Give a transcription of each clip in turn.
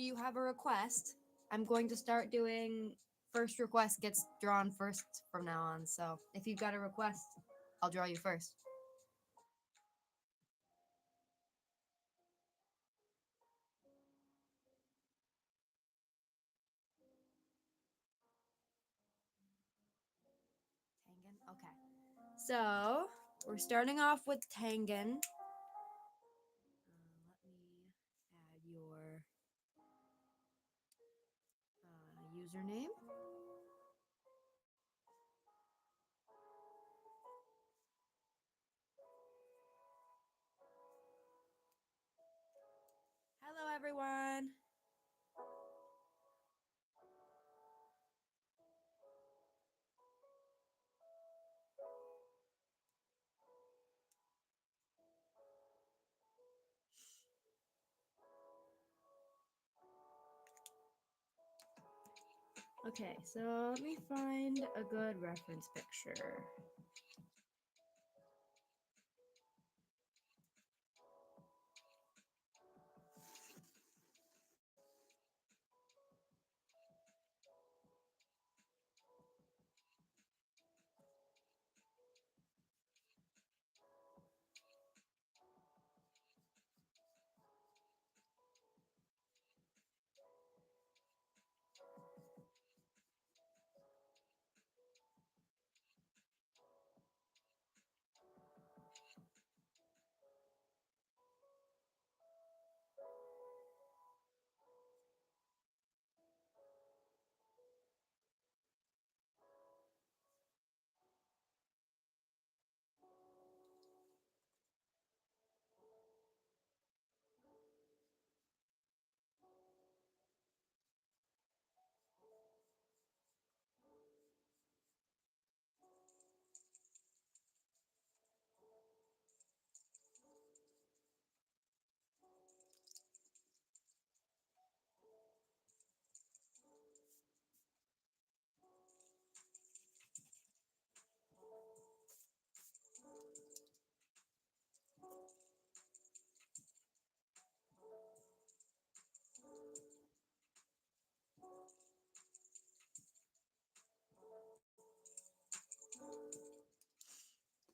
after you have a request, I'm going to start doing first request gets drawn first from now on. So if you've got a request, I'll draw you first. Tangen. Okay. So we're starting off with Tangen. Let me add your username. Hello, everyone. Okay, so let me find a good reference picture.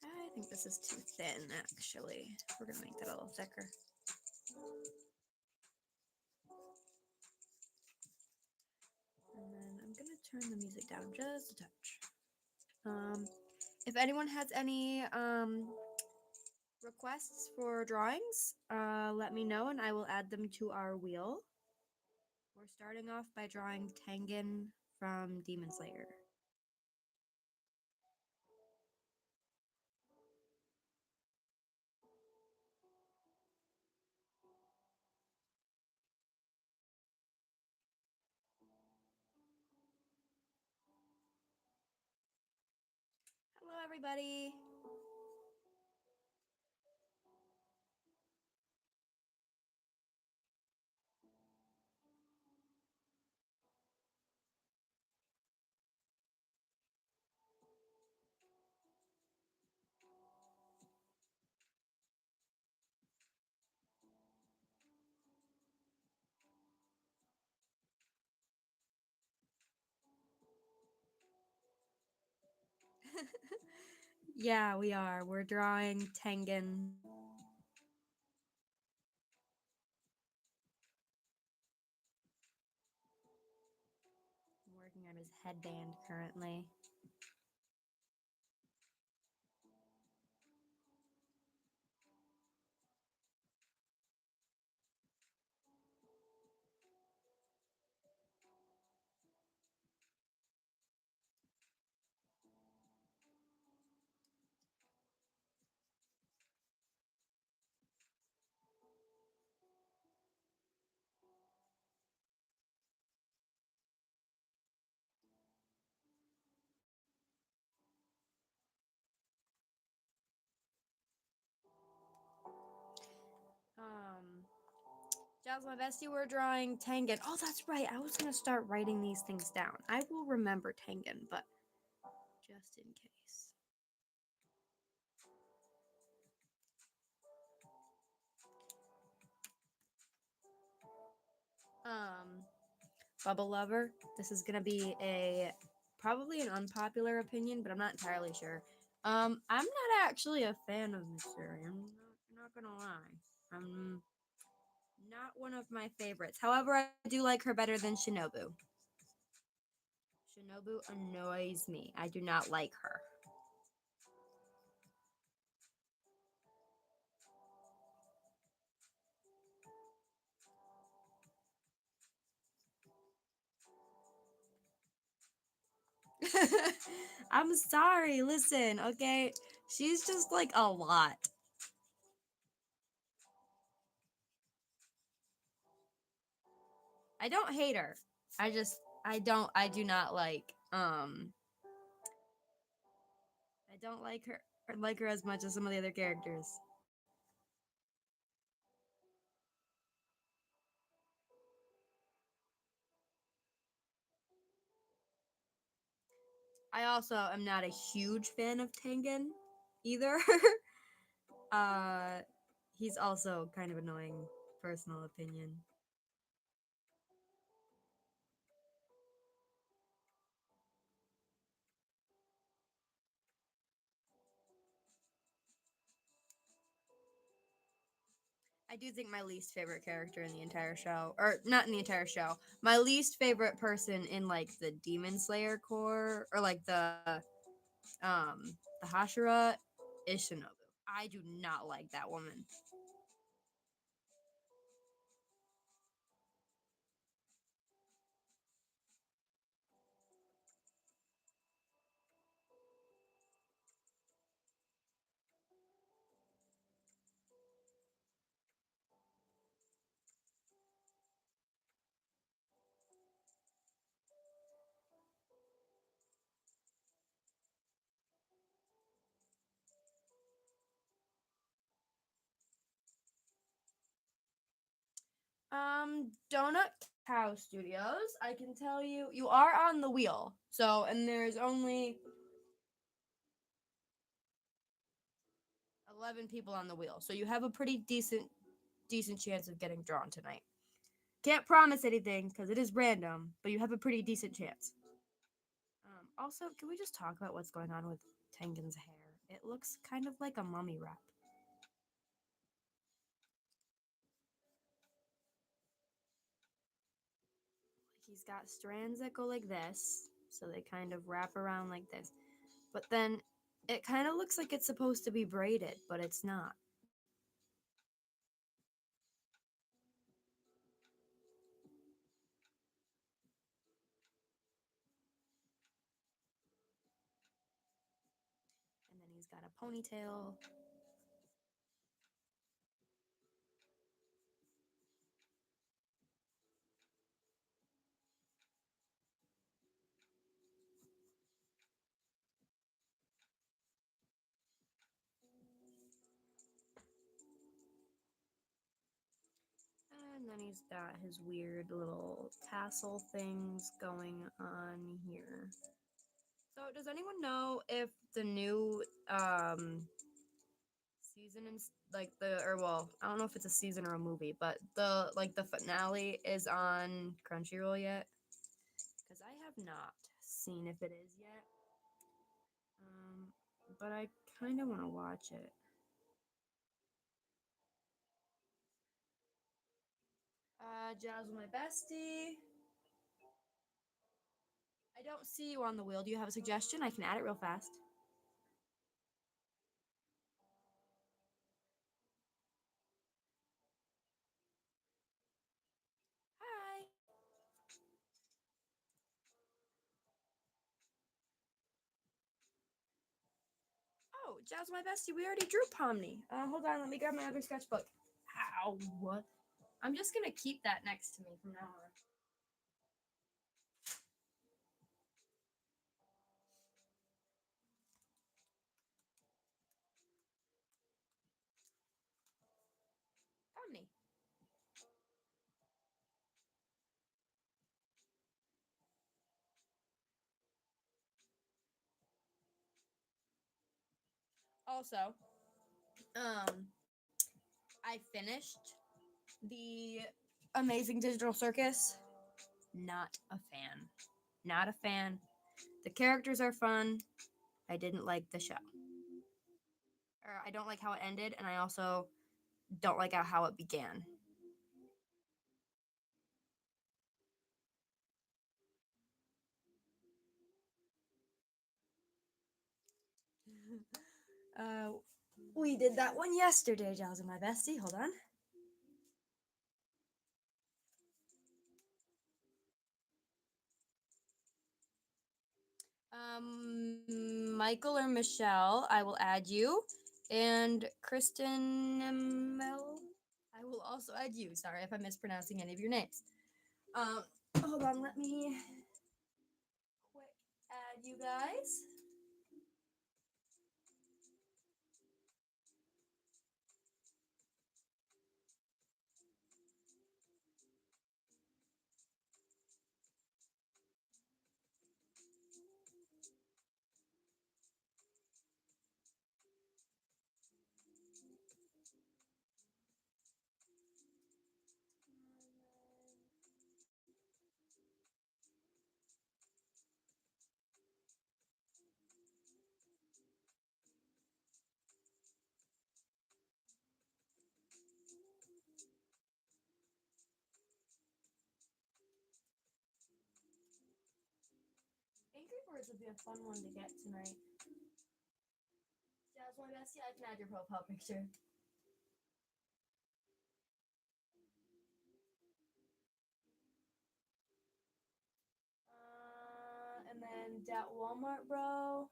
I think this is too thin, actually. We're gonna make that a little thicker. And then I'm gonna turn the music down just a touch. If anyone has any requests for drawings, let me know and I will add them to our wheel. We're starting off by drawing Tengen from Demon Slayer. Hello, everybody. Yeah, we are. We're drawing Tengen. I'm working on his headband currently. Jazz, my bestie, we're drawing Tengen. Oh, that's right. I was gonna start writing these things down. I will remember Tengen, but just in case. Um, Bubble Lover. This is gonna be a probably an unpopular opinion, but I'm not entirely sure. I'm not actually a fan of Mitsuri. I'm not gonna lie. I'm not one of my favorites. However, I do like her better than Shinobu. Shinobu annoys me. I do not like her. I'm sorry. Listen, okay? She's just like a lot. I don't hate her. I do not I don't like her or like her as much as some of the other characters. I also am not a huge fan of Tengen either. uh he's also kind of annoying, personal opinion. I do think my least favorite character in the entire show, or not in the entire show, my least favorite person in like the Demon Slayer core or like the Hashira is Shinobu. I do not like that woman. Donut Cow Studios. I can tell you, you are on the wheel. So, and there's only 11 people on the wheel. So you have a pretty decent chance of getting drawn tonight. Can't promise anything because it is random, but you have a pretty decent chance. Also, can we just talk about what's going on with Tengen's hair? It looks kind of like a mummy wrap. He's got strands that go like this, so they kind of wrap around like this. But then it kind of looks like it's supposed to be braided, but it's not. And then he's got a ponytail. And then he's got his weird little tassel things going on here. So, does anyone know if the new season and like the or well, I don't know if it's a season or a movie, but the finale is on Crunchyroll yet? Because I have not seen if it is yet. Um, but I kind of want to watch it. Jazz, my bestie. I don't see you on the wheel. Do you have a suggestion? I can add it real fast. Hi. Oh, Jazz, my bestie. We already drew Pomni. Hold on. Let me grab my other sketchbook. Ow. What? I'm just gonna keep that next to me from now on. Pomni. Also, um, I finished the Amazing Digital Circus, not a fan. Not a fan. The characters are fun. I didn't like the show. Or I don't like how it ended, and I also don't like how it began. uh, we did that one yesterday, Giles and my bestie. Hold on. Michael or Michelle, I will add you. And Kristen Mel, I will also add you. Sorry if I'm mispronouncing any of your names. Um, Hold on, let me quick add you guys. Angry Birds would be a fun one to get tonight. Jazz, my bestie, I can add your profile picture. And then that Walmart bro.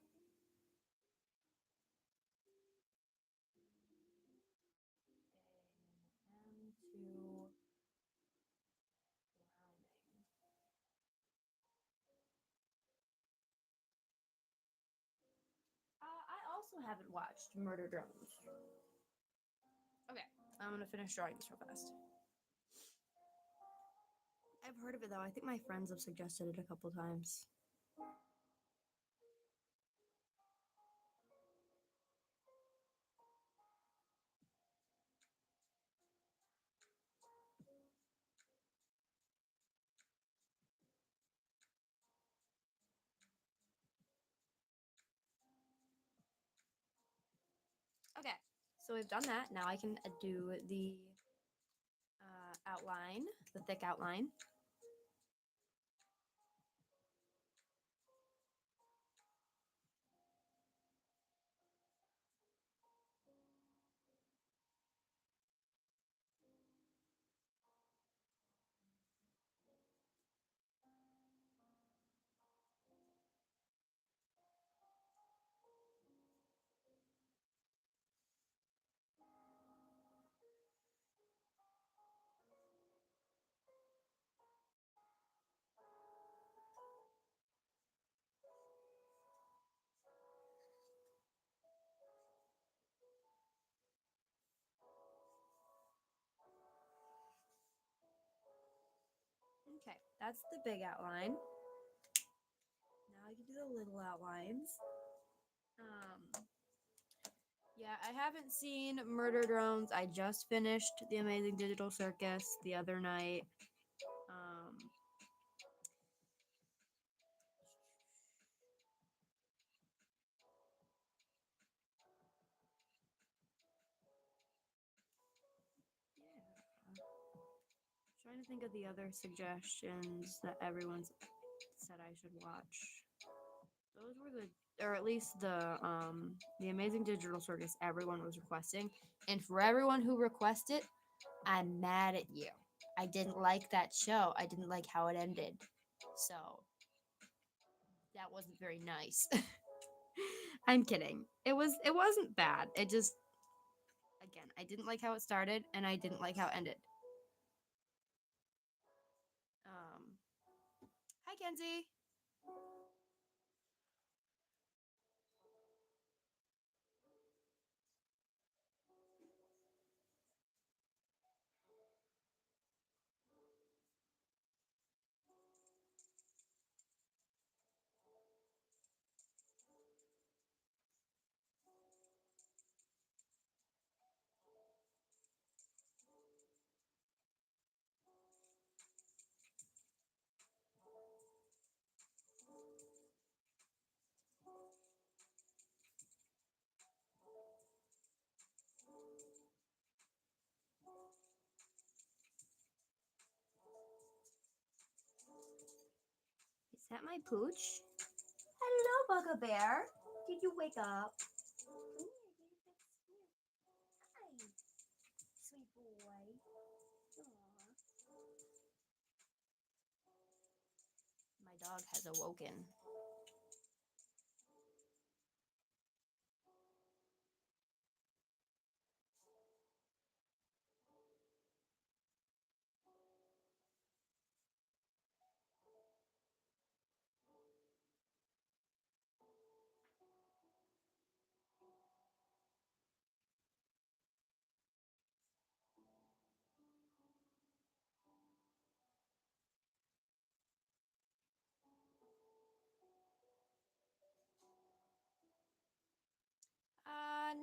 M2 I also haven't watched Murder Drones. Okay, I'm gonna finish drawing this real fast. I've heard of it though. I think my friends have suggested it a couple times. Okay, so we've done that. Now I can do the outline, the thick outline. Okay, that's the big outline. Now I can do the little outlines. Yeah, I haven't seen Murder Drones. I just finished The Amazing Digital Circus the other night. Yeah. Trying to think of the other suggestions that everyone's said I should watch. Those were the, or at least the Amazing Digital Circus everyone was requesting. And for everyone who requested, I'm mad at you. I didn't like that show. I didn't like how it ended. So that wasn't very nice. I'm kidding. It wasn't bad. It just, again, I didn't like how it started and I didn't like how it ended. Hi Kenzie. that my pooch? Hello, Bugaboo. Did you wake up? Hi, sweet boy. My dog has awoken.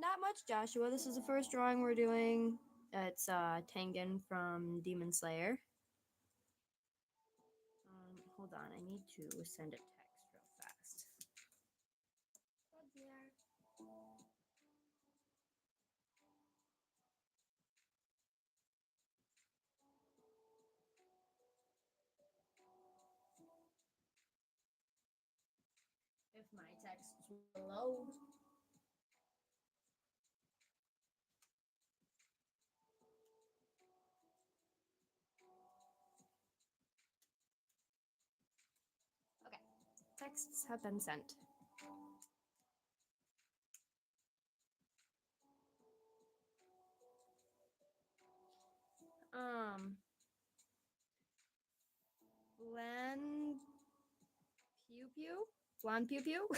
Not much, Joshua. This is the first drawing we're doing. It's Tengen from Demon Slayer. Hold on, I need to send a text real fast. If my texts will load. Okay, texts have been sent. Um, Flan Pew Pew? Flan Pew Pew?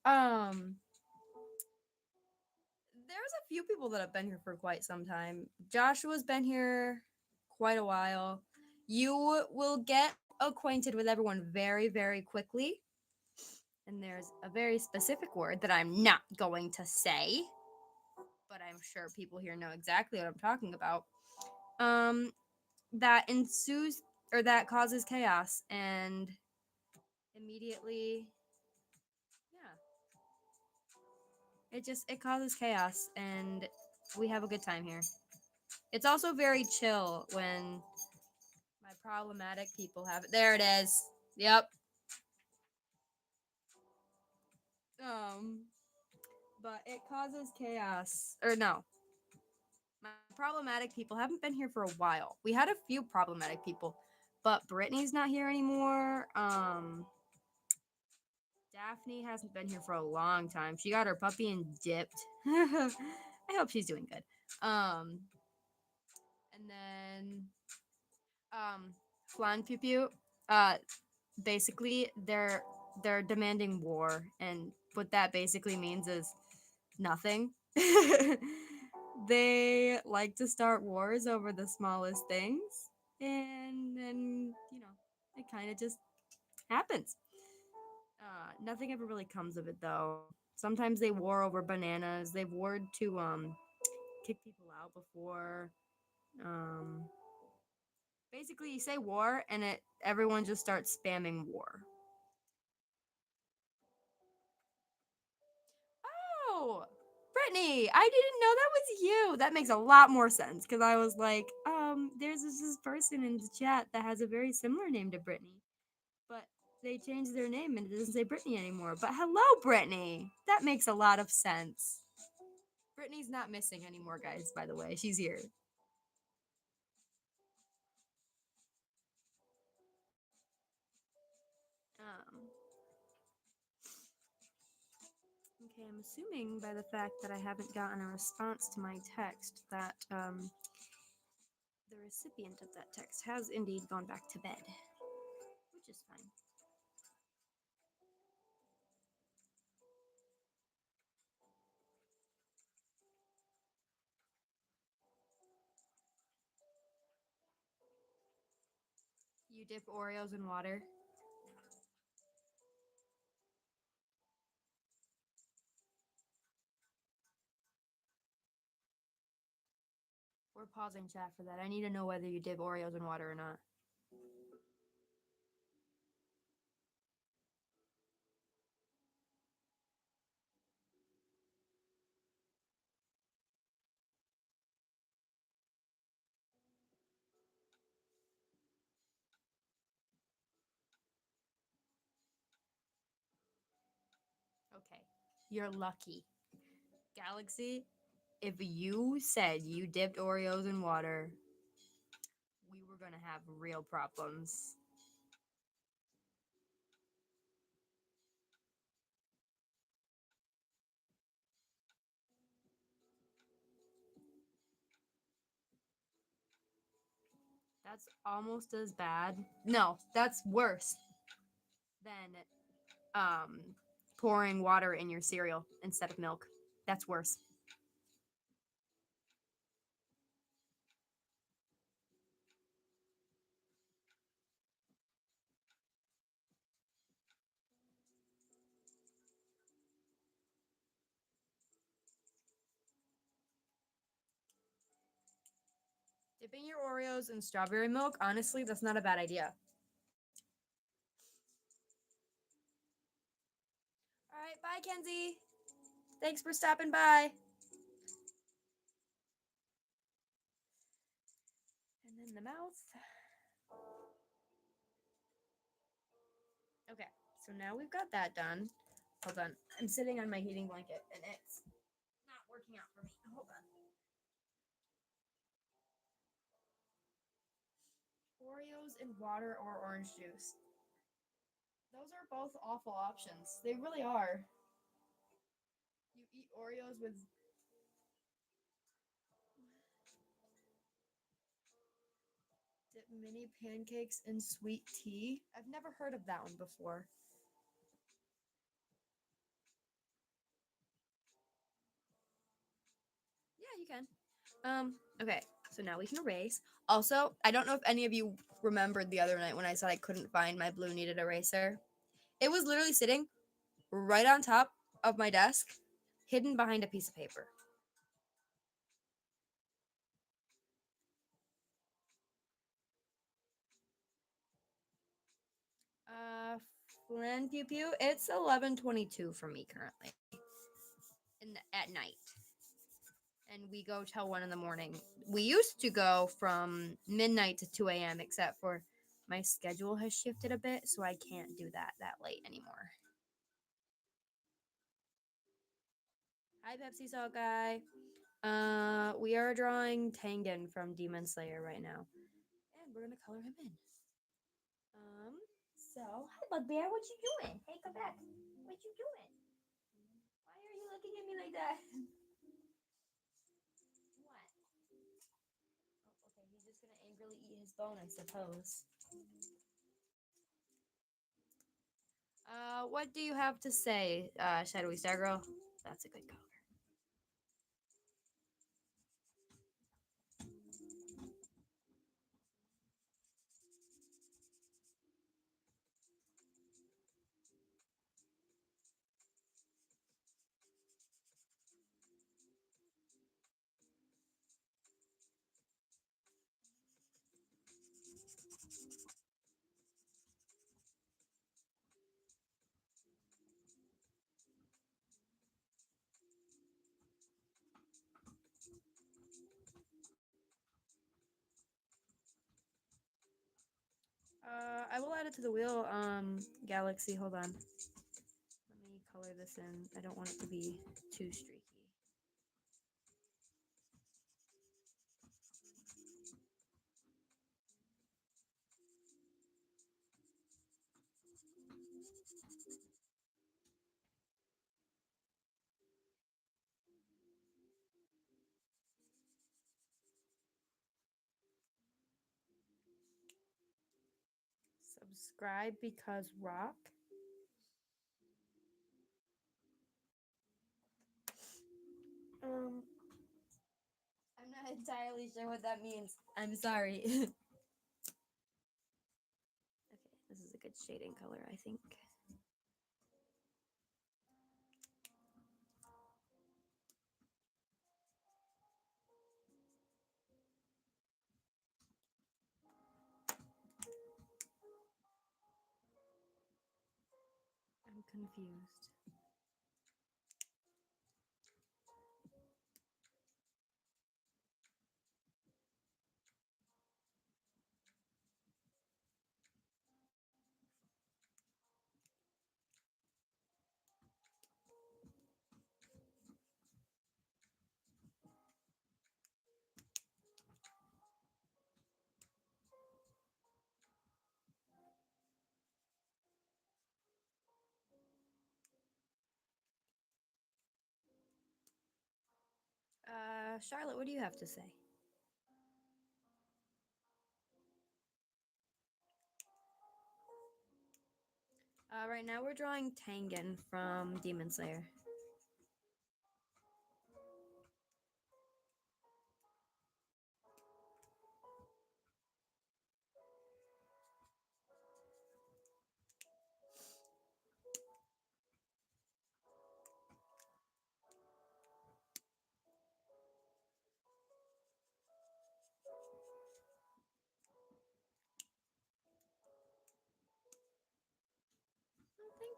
um, there's a few people that have been here for quite some time. Joshua's been here quite a while. You will get acquainted with everyone very, very quickly. And there's a very specific word that I'm not going to say, but I'm sure people here know exactly what I'm talking about. Um, that ensues or that causes chaos and immediately, yeah, it causes chaos and we have a good time here. It's also very chill when my problematic people have it. There it is. Yep. Um, but it causes chaos. Or no, my problematic people haven't been here for a while. We had a few problematic people, but Brittany's not here anymore. Daphne hasn't been here for a long time. She got her puppy and dipped. I hope she's doing good. And then Flan Pew Pew. Uh, basically they're demanding war, and what that basically means is nothing. They like to start wars over the smallest things, and then it kind of just happens. Nothing ever really comes of it though. Sometimes they war over bananas. They've warred to kick people out before. um Basically you say war and it everyone just starts spamming war. Oh, Brittany, I didn't know that was you. That makes a lot more sense because I was like, there's this person in the chat that has a very similar name to Brittany, but they changed their name and it doesn't say Brittany anymore. But hello, Brittany. That makes a lot of sense. Brittany's not missing anymore, guys, by the way. She's here. Um, okay, I'm assuming by the fact that I haven't gotten a response to my text that the recipient of that text has indeed gone back to bed, which is fine. You dip Oreos in water. We're pausing chat for that. I need to know whether you dip Oreos in water or not. You're lucky. Galaxy, if you said you dipped Oreos in water, we were gonna have real problems. That's almost as bad. No, that's worse than pouring water in your cereal instead of milk. That's worse. Dipping your Oreos in strawberry milk, honestly, that's not a bad idea. All right, bye, Kenzie. Thanks for stopping by. And then the mouth. Okay, so now we've got that done. Hold on. I'm sitting on my heating blanket and it's not working out for me. Hold on. Oreos in water or orange juice. Those are both awful options. They really are. You eat Oreos with dip mini pancakes in sweet tea. I've never heard of that one before. Yeah, you can. Okay, so now we can erase. Also, I don't know if any of you remembered the other night when I said I couldn't find my blue kneaded eraser. It was literally sitting right on top of my desk, hidden behind a piece of paper. Uh, Flan Pew Pew, it's 11:22 for me currently at night. And we go till 1 in the morning. We used to go from midnight to 2 a.m., except for my schedule has shifted a bit, so I can't do that late anymore. Hi, Pepsi Salt Guy. We are drawing Tangen from Demon Slayer right now, and we're gonna color him in. So hi, Bugbear. What you doing? Hey, come back. What you doing? Why are you looking at me like that? What? Oh, okay. He's just gonna angrily eat his bone, I suppose. What do you have to say, Shadowy Star Girl? That's a good color. I will add it to the wheel. Galaxy. Hold on. Let me color this in. I don't want it to be too streaky. Subscribe because rock. Um, I'm not entirely sure what that means. I'm sorry. Okay, this is a good shading color, I think. I'm confused. Charlotte, what do you have to say? Right now we're drawing Tangan from Demon Slayer.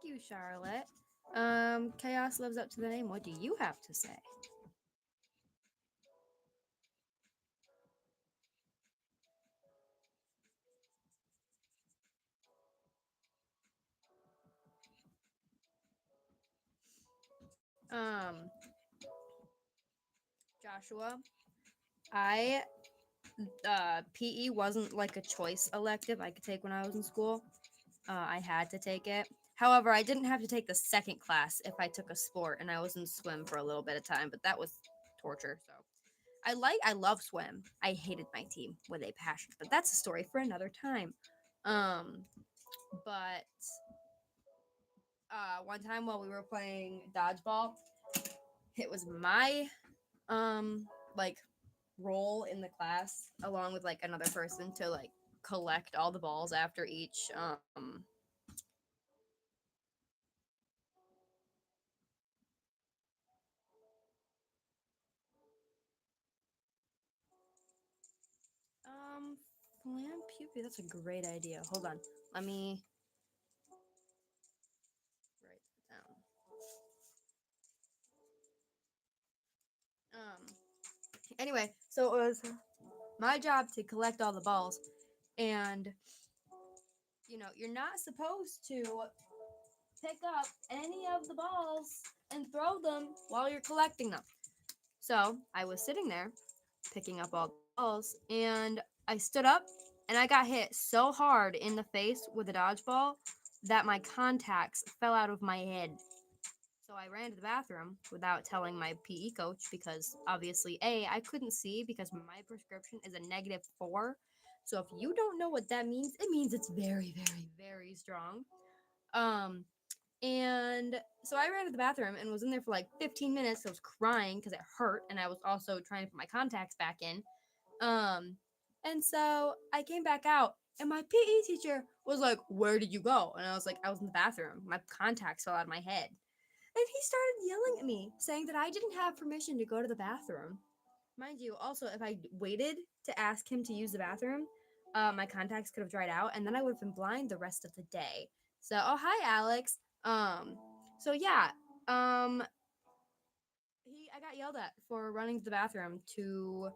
Thank you, Charlotte. Chaos lives up to the name. What do you have to say? Um, Joshua, I PE wasn't like a choice elective I could take when I was in school. I had to take it. However, I didn't have to take the second class if I took a sport, and I was in swim for a little bit of time, but that was torture. So I love swim. I hated my team with a passion, but that's a story for another time. Um, but one time while we were playing dodgeball, it was my um like role in the class along with like another person to like collect all the balls after each um flam pupae. That's a great idea. Hold on. Let me write that down. Anyway, so it was my job to collect all the balls, and you're not supposed to pick up any of the balls and throw them while you're collecting them. So I was sitting there picking up all the balls, and I stood up and I got hit so hard in the face with a dodgeball that my contacts fell out of my head. So I ran to the bathroom without telling my PE coach because obviously, I couldn't see because my prescription is a -4. So if you don't know what that means, it means it's very, very, very strong. Um, and so I ran to the bathroom and was in there for like 15 minutes. I was crying because it hurt, and I was also trying to put my contacts back in. Um, and so I came back out, and my PE teacher was like, "Where did you go?" And I was like, "I was in the bathroom. My contacts fell out of my head." And he started yelling at me, saying that I didn't have permission to go to the bathroom. Mind you, also, if I waited to ask him to use the bathroom, my contacts could have dried out, and then I would have been blind the rest of the day. So, oh hi, Alex. So yeah, um, I got yelled at for running to the bathroom to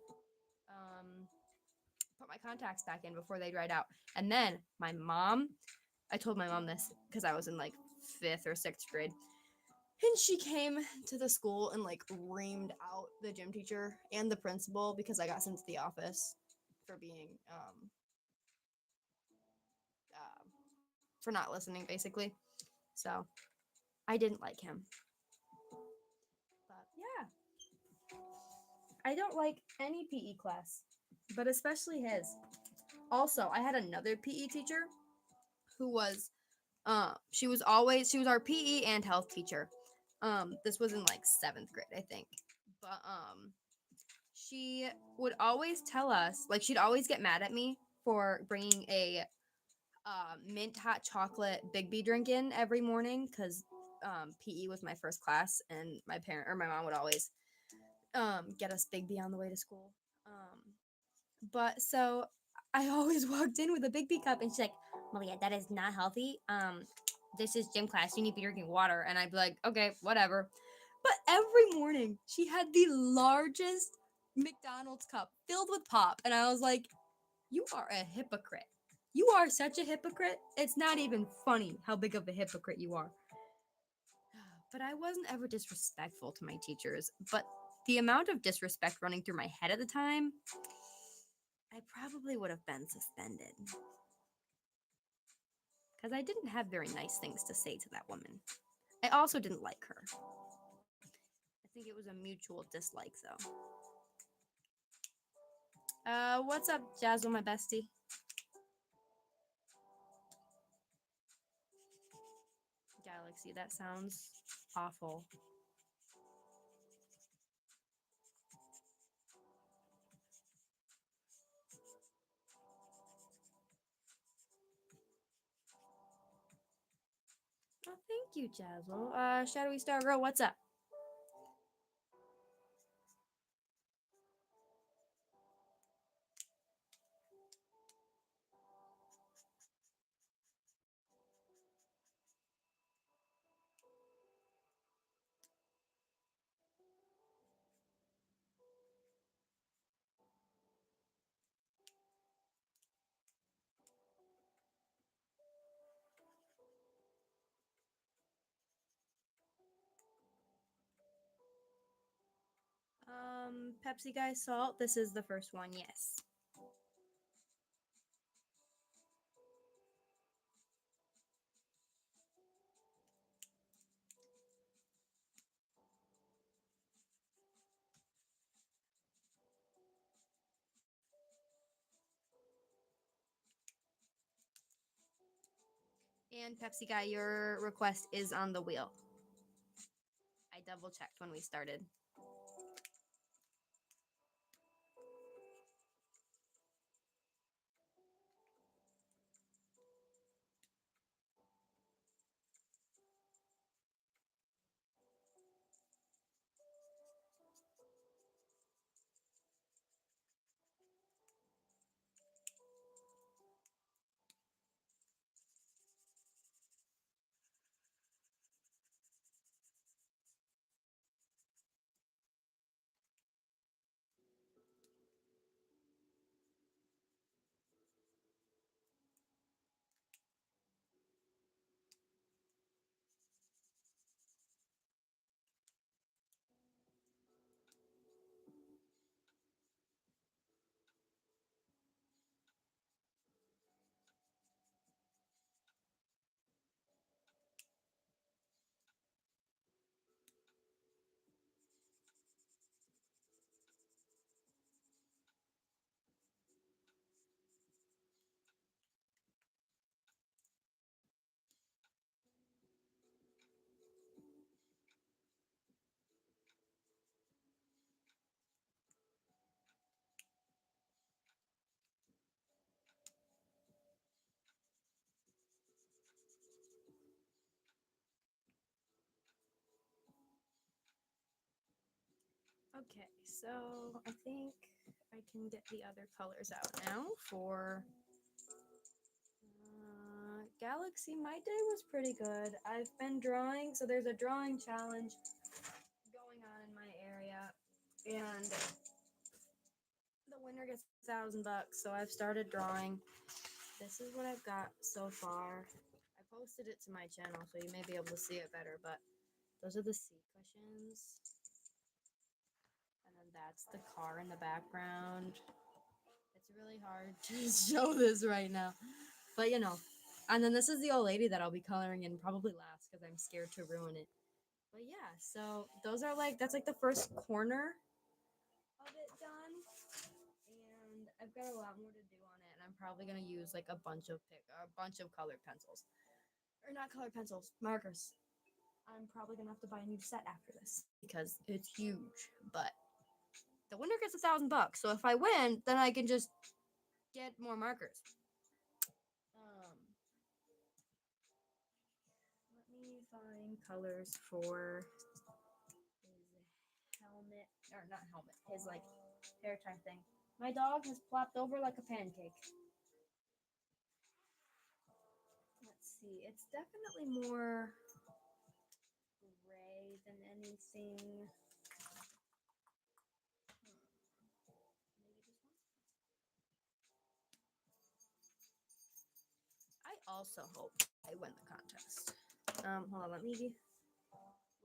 put my contacts back in before they dried out, and then I told my mom this because I was in like 5th or 6th grade. And she came to the school and like reamed out the gym teacher and the principal because I got sent to the office for being uh, for not listening basically. So I didn't like him. But yeah, I don't like any PE class, but especially his. Also, I had another PE teacher who was she was our PE and health teacher. This was in like 7th grade, I think. But she would always tell us, like, she'd always get mad at me for bringing a mint hot chocolate Big B drink in every morning because PE was my first class, and my mom would always get us Big B on the way to school. But so I always walked in with a Big B cup, and she's like, "Malia, that is not healthy. This is gym class. You need to be drinking water." And I'd be like, "Okay, whatever." But every morning, she had the largest McDonald's cup filled with pop, and I was like, "You are a hypocrite. You are such a hypocrite. It's not even funny how big of a hypocrite you are." But I wasn't ever disrespectful to my teachers. But the amount of disrespect running through my head at the time, I probably would have been suspended. Because I didn't have very nice things to say to that woman. I also didn't like her. I think it was a mutual dislike, though. What's up, Jazzle, my bestie? Galaxy, that sounds awful. Oh, thank you, Jazzle. Shadowy Star Girl, what's up? Pepsi Guy Salt, this is the first one, yes. And Pepsi Guy, your request is on the wheel. I double checked when we started. Okay, so I think I can get the other colors out now for Galaxy. My day was pretty good. I've been drawing, so there's a drawing challenge going on in my area, and the winner gets $1,000. So I've started drawing. This is what I've got so far. I posted it to my channel, so you may be able to see it better, but those are the seat cushions. And then that's the car in the background. It's really hard to show this right now. But you know. And then this is the old lady that I'll be coloring in probably last because I'm scared to ruin it. But yeah, so those are like that's like the first corner of it done. And I've got a lot more to do on it, and I'm probably gonna use like a bunch of colored pencils. Or not colored pencils, markers. I'm probably gonna have to buy a new set after this because it's huge. But the winner gets $1,000. So if I win, then I can just get more markers. Let me find colors for his helmet, or not helmet, his like hair tie thing. My dog has plopped over like a pancake. Let's see, it's definitely more gray than anything. Maybe this one? I also hope I win the contest. Hold on, let me look at something real fast.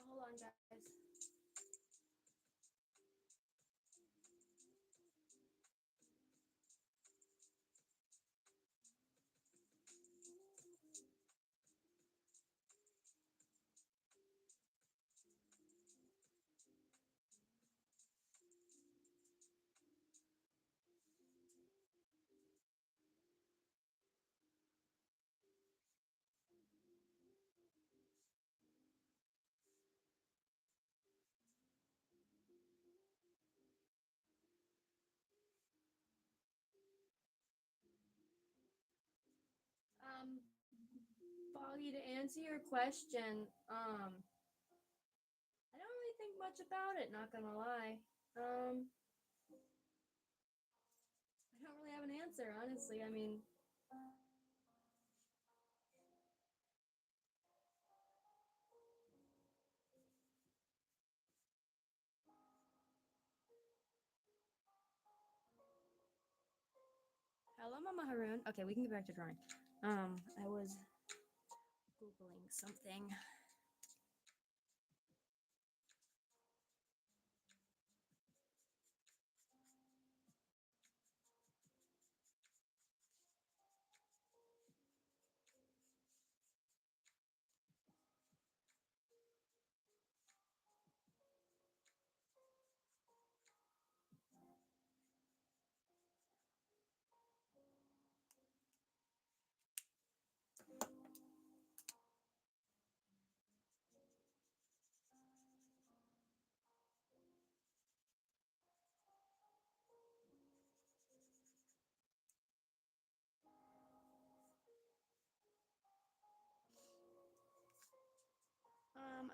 Hold on, guys. Um, Foggy, to answer your question, I don't really think much about it, not gonna lie. I don't really have an answer, honestly. I mean, hello, Mama Haroon. Okay, we can get back to drawing. I was Googling something.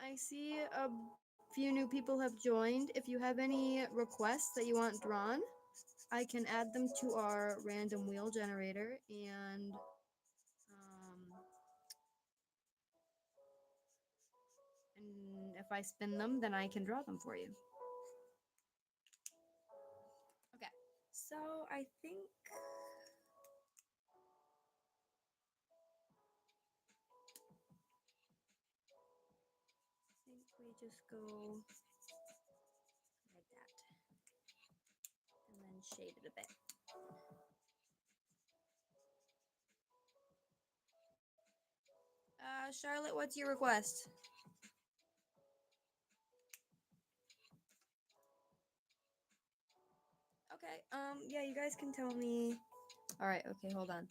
I see a few new people have joined. If you have any requests that you want drawn, I can add them to our random wheel generator, and if I spin them, then I can draw them for you. Okay, so I think we just go like that, and then shade it a bit. Charlotte, what's your request? Okay, yeah, you guys can tell me. All right, okay, hold on.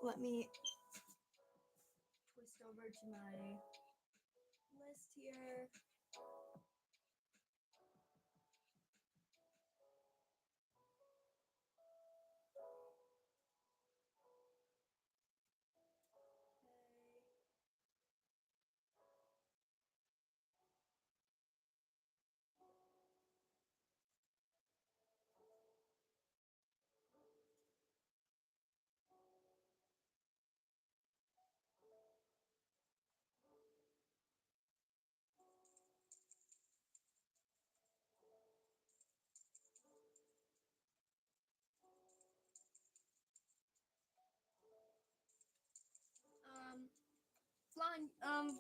Let me twist over to my list here.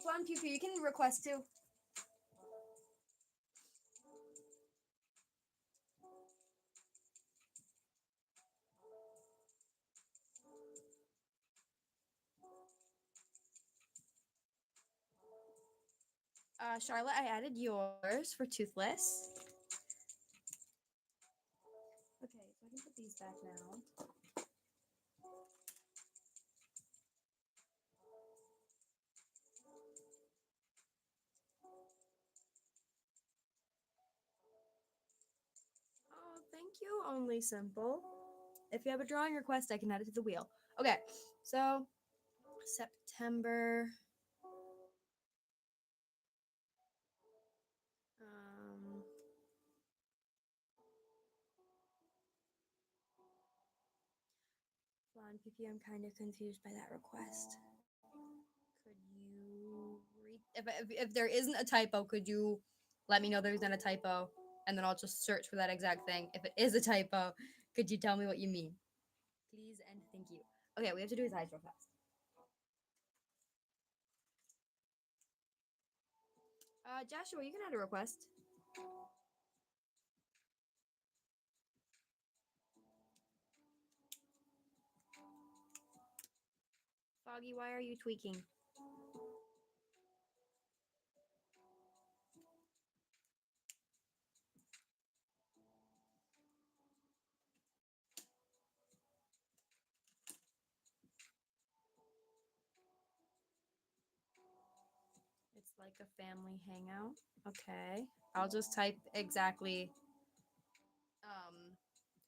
Flan Pew Pew, you can request too. Charlotte, I added yours for Toothless. Okay, so I can put these back now. Oh, thank you, Only Simple. If you have a drawing request, I can add it to the wheel. Okay, so September. Um, Flan PP, I'm kind of confused by that request. Could you read if there isn't a typo? Could you let me know there's not a typo, and then I'll just search for that exact thing. If it is a typo, could you tell me what you mean, please and thank you. Okay, we have to do his eyes real fast. Joshua, you can add a request. Foggy, why are you tweaking? It's like a family hangout. Okay. I'll just type exactly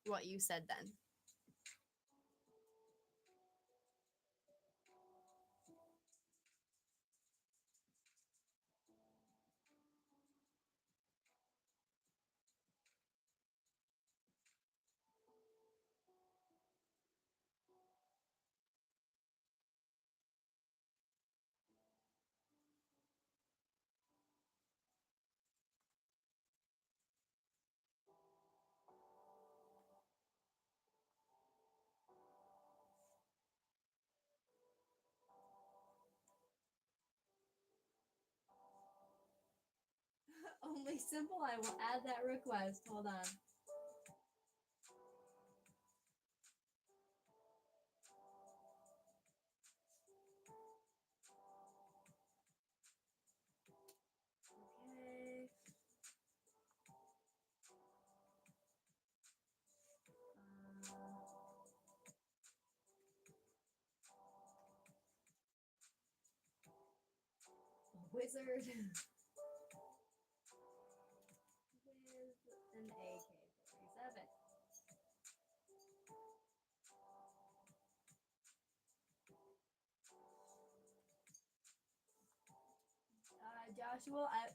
what you said then. Only Simple, I will add that request. Hold on. Okay. Wizard with an AK-47.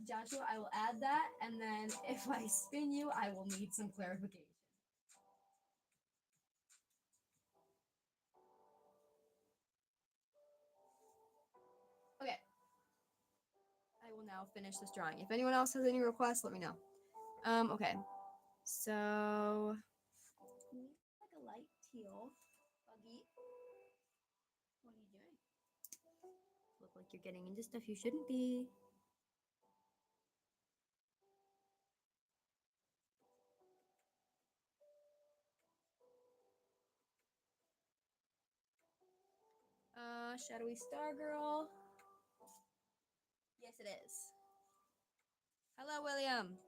Joshua, I will add that, and then if I spin you, I will need some clarification. Okay. I will now finish this drawing. If anyone else has any requests, let me know. Okay. So like a light teal. Buggy. What are you doing? Look like you're getting into stuff you shouldn't be. Shadowy Star Girl. Yes, it is. Hello, William.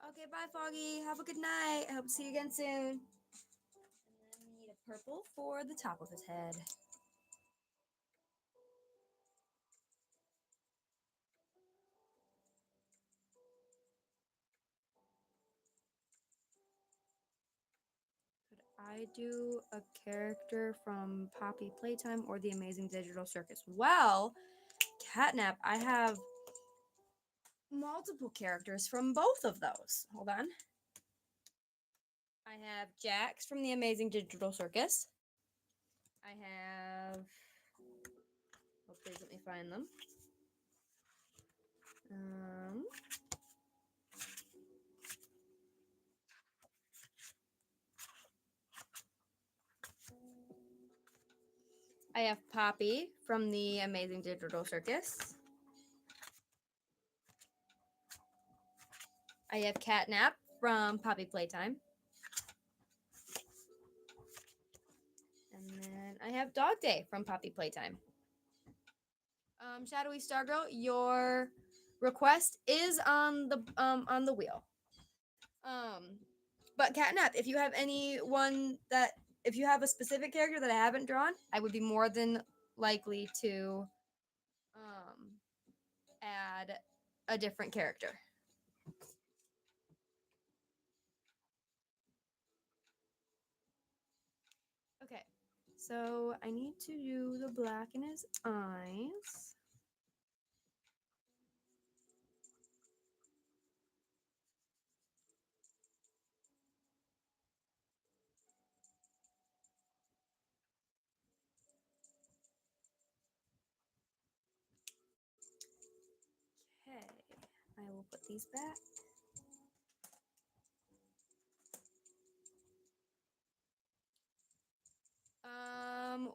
Okay, bye, Foggy. Have a good night. I hope to see you again soon. And then we need a purple for the top of his head. Could I do a character from Poppy Playtime or The Amazing Digital Circus? Well, Catnap, I have multiple characters from both of those. Hold on. I have Jax from The Amazing Digital Circus. I have. Oh, please let me find them. I have Poppy from The Amazing Digital Circus. I have Catnap from Poppy Playtime. And then I have Dog Day from Poppy Playtime. Shadowy Stargirl, your request is on the wheel. But Catnap, if you have anyone that if you have a specific character that I haven't drawn, I would be more than likely to add a different character. Okay, so I need to do the black in his eyes. Okay, I will put these back.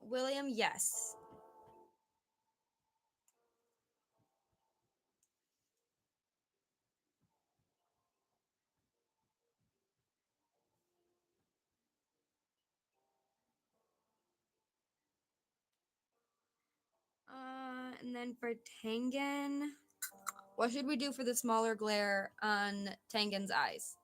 William, yes. And then for Tangen, what should we do for the smaller glare on Tangen's eyes?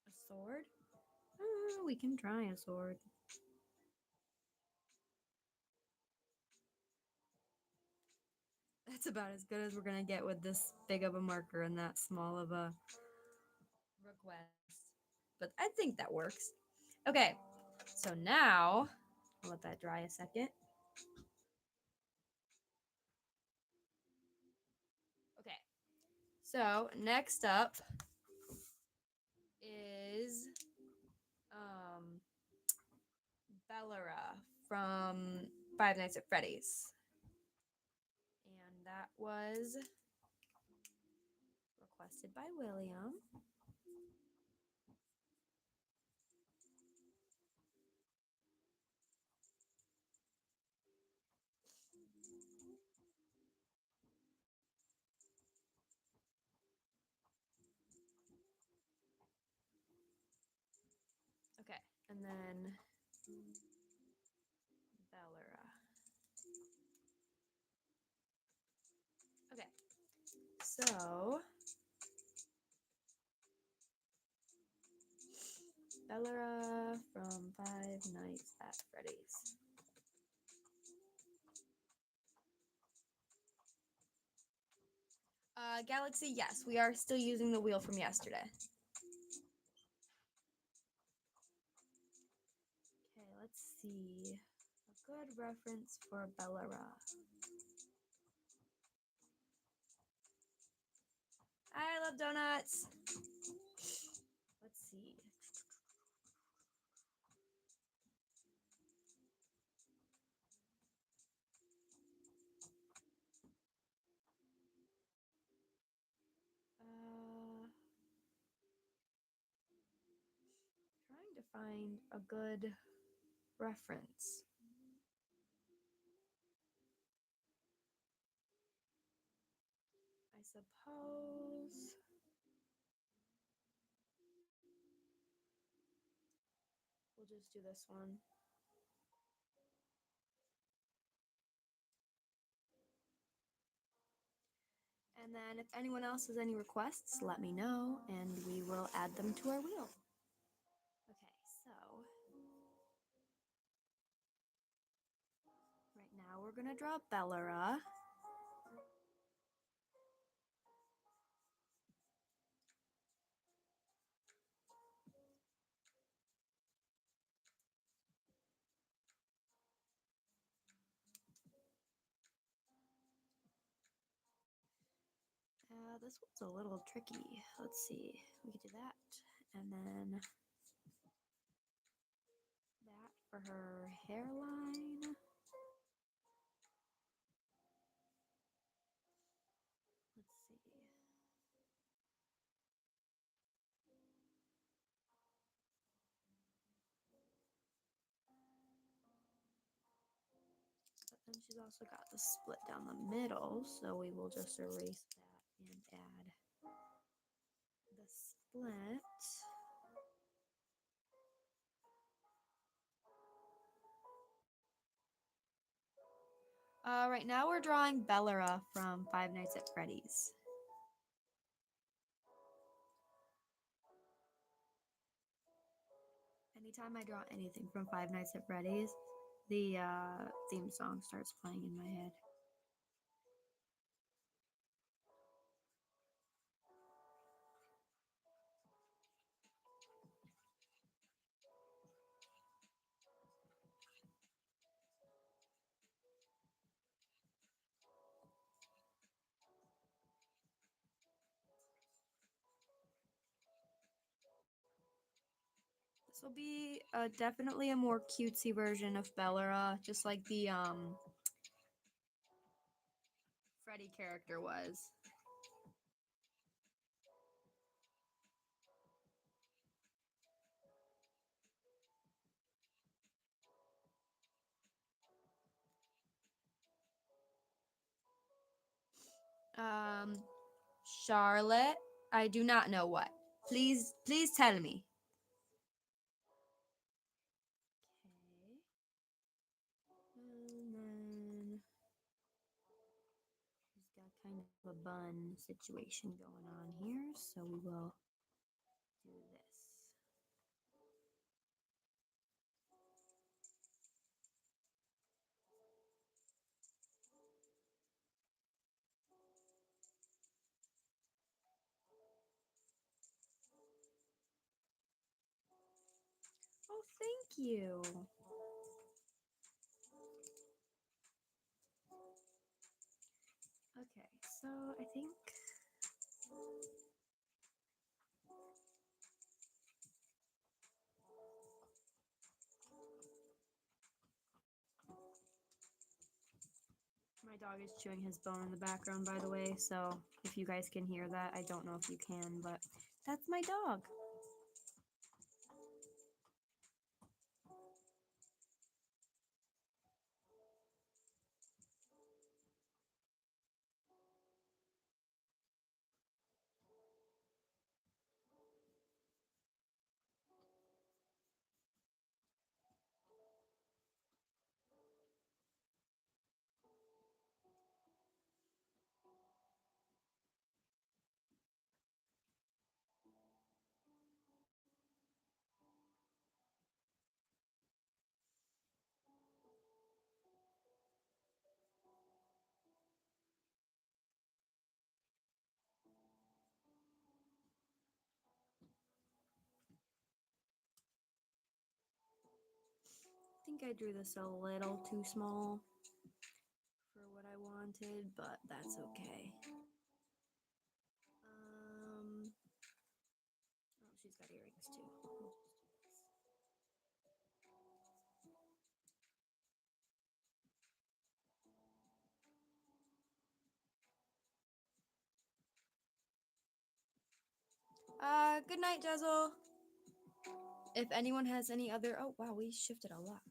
A sword? We can try a sword. That's about as good as we're gonna get with this big of a marker and that small of a request. But I think that works. Okay, so now I'll let that dry a second. Okay, so next up is um Bellara from Five Nights at Freddy's. And that was requested by William. Okay, and then Bellara. Okay, so Bellara from Five Nights at Freddy's. Galaxy, yes, we are still using the wheel from yesterday. Okay, let's see. A good reference for Bellara. I love donuts. Let's see. Trying to find a good reference. I suppose. We'll just do this one. And then if anyone else has any requests, let me know and we will add them to our wheel. Okay, so right now we're gonna draw Bellara. This one's a little tricky. Let's see. We could do that. And then that for her hairline. Let's see. She's also got the split down the middle, so we will just erase that and add the split. Right now we're drawing Bellera from Five Nights at Freddy's. Anytime I draw anything from Five Nights at Freddy's, the theme song starts playing in my head. This will be definitely a more cutesy version of Bellera, just like the Freddy character was. Um, Charlotte, I do not know what. Please tell me. Okay. And then she's got kind of a bun situation going on here, so we will do this. Oh, thank you. Okay, so I think my dog is chewing his bone in the background, by the way, so if you guys can hear that, I don't know if you can, but that's my dog. I think I drew this a little too small for what I wanted, but that's okay. Oh, she's got earrings too. Good night, Jezel. If anyone has any other, oh wow, we shifted a lot.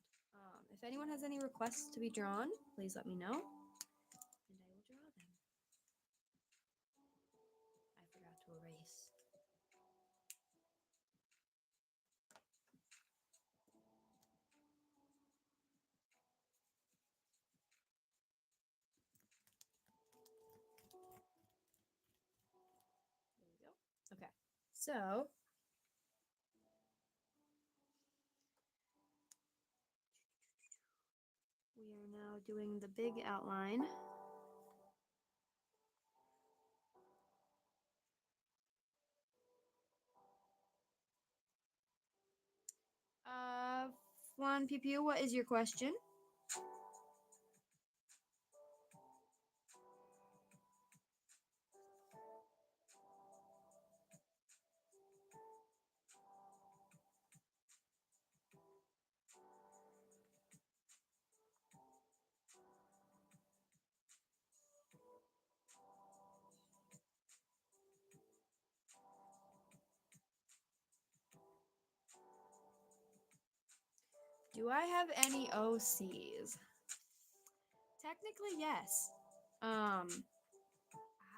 If anyone has any requests to be drawn, please let me know, and I will draw them. I forgot to erase. There we go. Okay, so we are now doing the big outline. Juan Pew Pew, what is your question? Do I have any OCs? technically, yes. Um,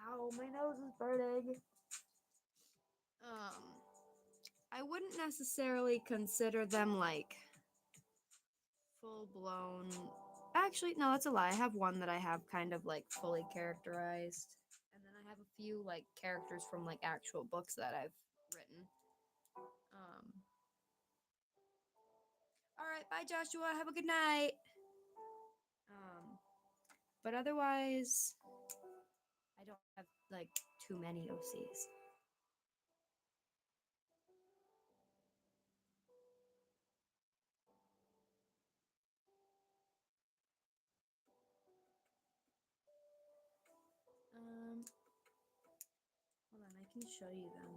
ow, my nose is burning. Um, I wouldn't necessarily consider them like full blown. Actually, no, that's a lie. I have one that I have kind of like fully characterized, and then I have a few like characters from like actual books that I've written. Um, all right, bye, Joshua. Have a good night. But otherwise, I don't have like too many OCs. Hold on, I can show you them.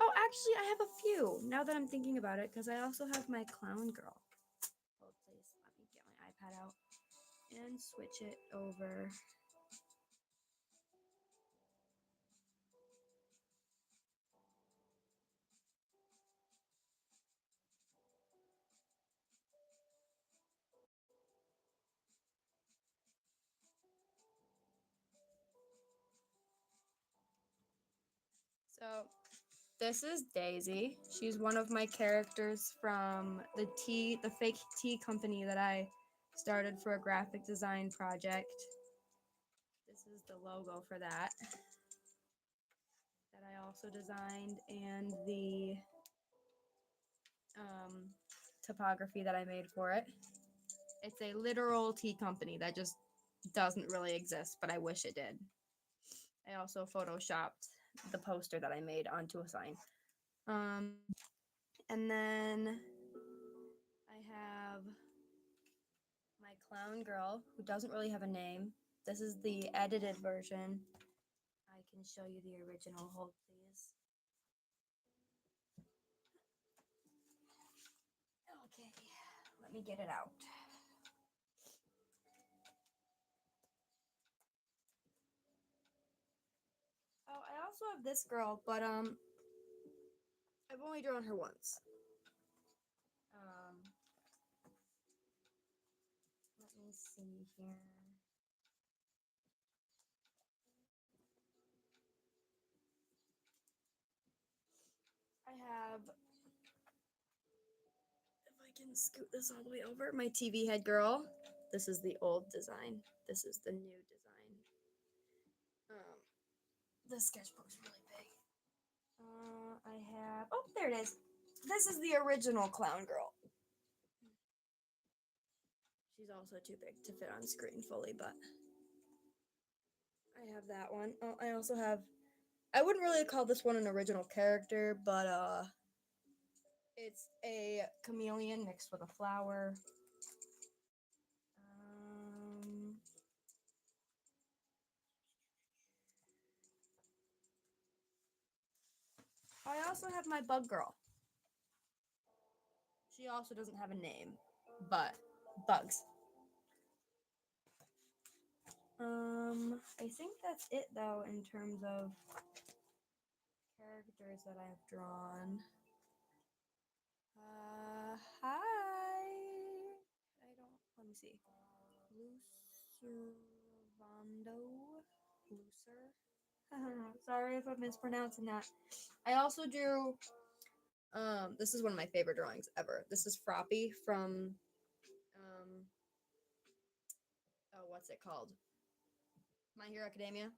Oh, actually, I have a few now that I'm thinking about it because I also have my clown girl. Hold, please. Let me get my iPad out and switch it over. So, this is Daisy. She's one of my characters from the fake tea company that I started for a graphic design project. This is the logo for that I also designed, and the um, topography that I made for it. It's a literal tea company that just doesn't really exist, but I wish it did. I also photoshopped the poster that I made onto a sign. Um, and then I have my clown girl who doesn't really have a name. This is the edited version. I can show you the original. Hold, please. Okay, let me get it out. Oh, I also have this girl, but I've only drawn her once. Um, let me see here. I have, if I can scoot this all the way over, my TV head girl. This is the old design. This is the new design. The sketchbook's really big. I have, oh, there it is. This is the original clown girl. She's also too big to fit on screen fully, but I have that one. Oh, I also have, I wouldn't really call this one an original character, but it's a chameleon mixed with a flower. Um, I also have my bug girl. She also doesn't have a name, but bugs. I think that's it though in terms of characters that I've drawn. Hi. I don't. Let me see. Lucervando. Lucer. Sorry if I'm mispronouncing that. I also drew. This is one of my favorite drawings ever. This is Froppy from. Oh, what's it called? My Hero Academia.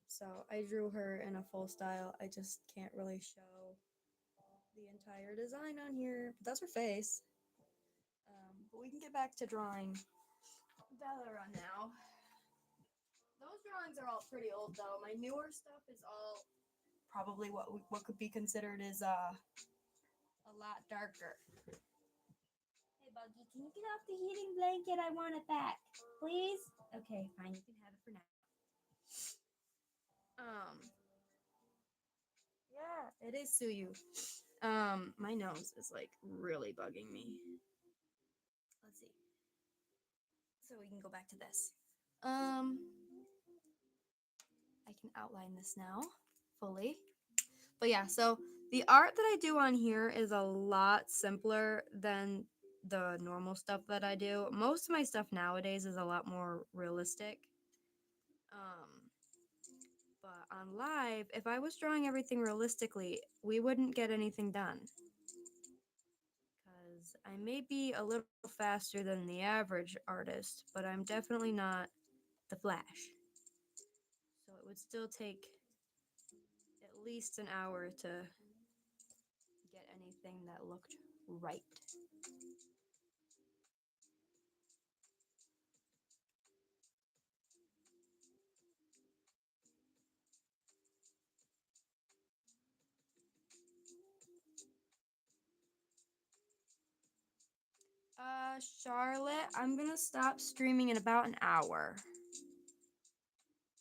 So I drew her in a full style. I just can't really show the entire design on here. But that's her face. But we can get back to drawing Bellara now. Those drawings are all pretty old though. My newer stuff is all probably what could be considered is a lot darker. Hey Buggy, can you get off the heating blanket? I want it back, please. Okay, fine. You can have it for now. Um, yeah, it is Suyu. My nose is like really bugging me. Let's see. So we can go back to this. I can outline this now fully. But yeah, so the art that I do on here is a lot simpler than the normal stuff that I do. Most of my stuff nowadays is a lot more realistic. Um, but on live, if I was drawing everything realistically, we wouldn't get anything done. Because I may be a little faster than the average artist, but I'm definitely not the Flash. So it would still take at least an hour to get anything that looked right. Charlotte, I'm gonna stop streaming in about an hour.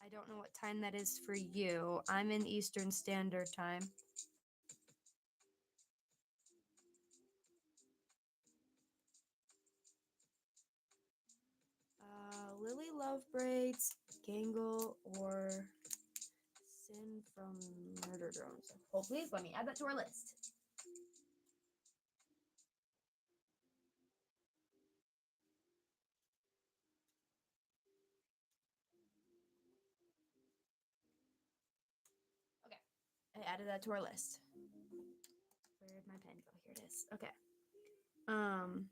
I don't know what time that is for you. I'm in Eastern Standard Time. Lily Love Braids, Gangle, or Sin from Murder Drones. Oh, please let me add that to our list. Okay, I added that to our list. Where did my pen go? Here it is. Okay. Um,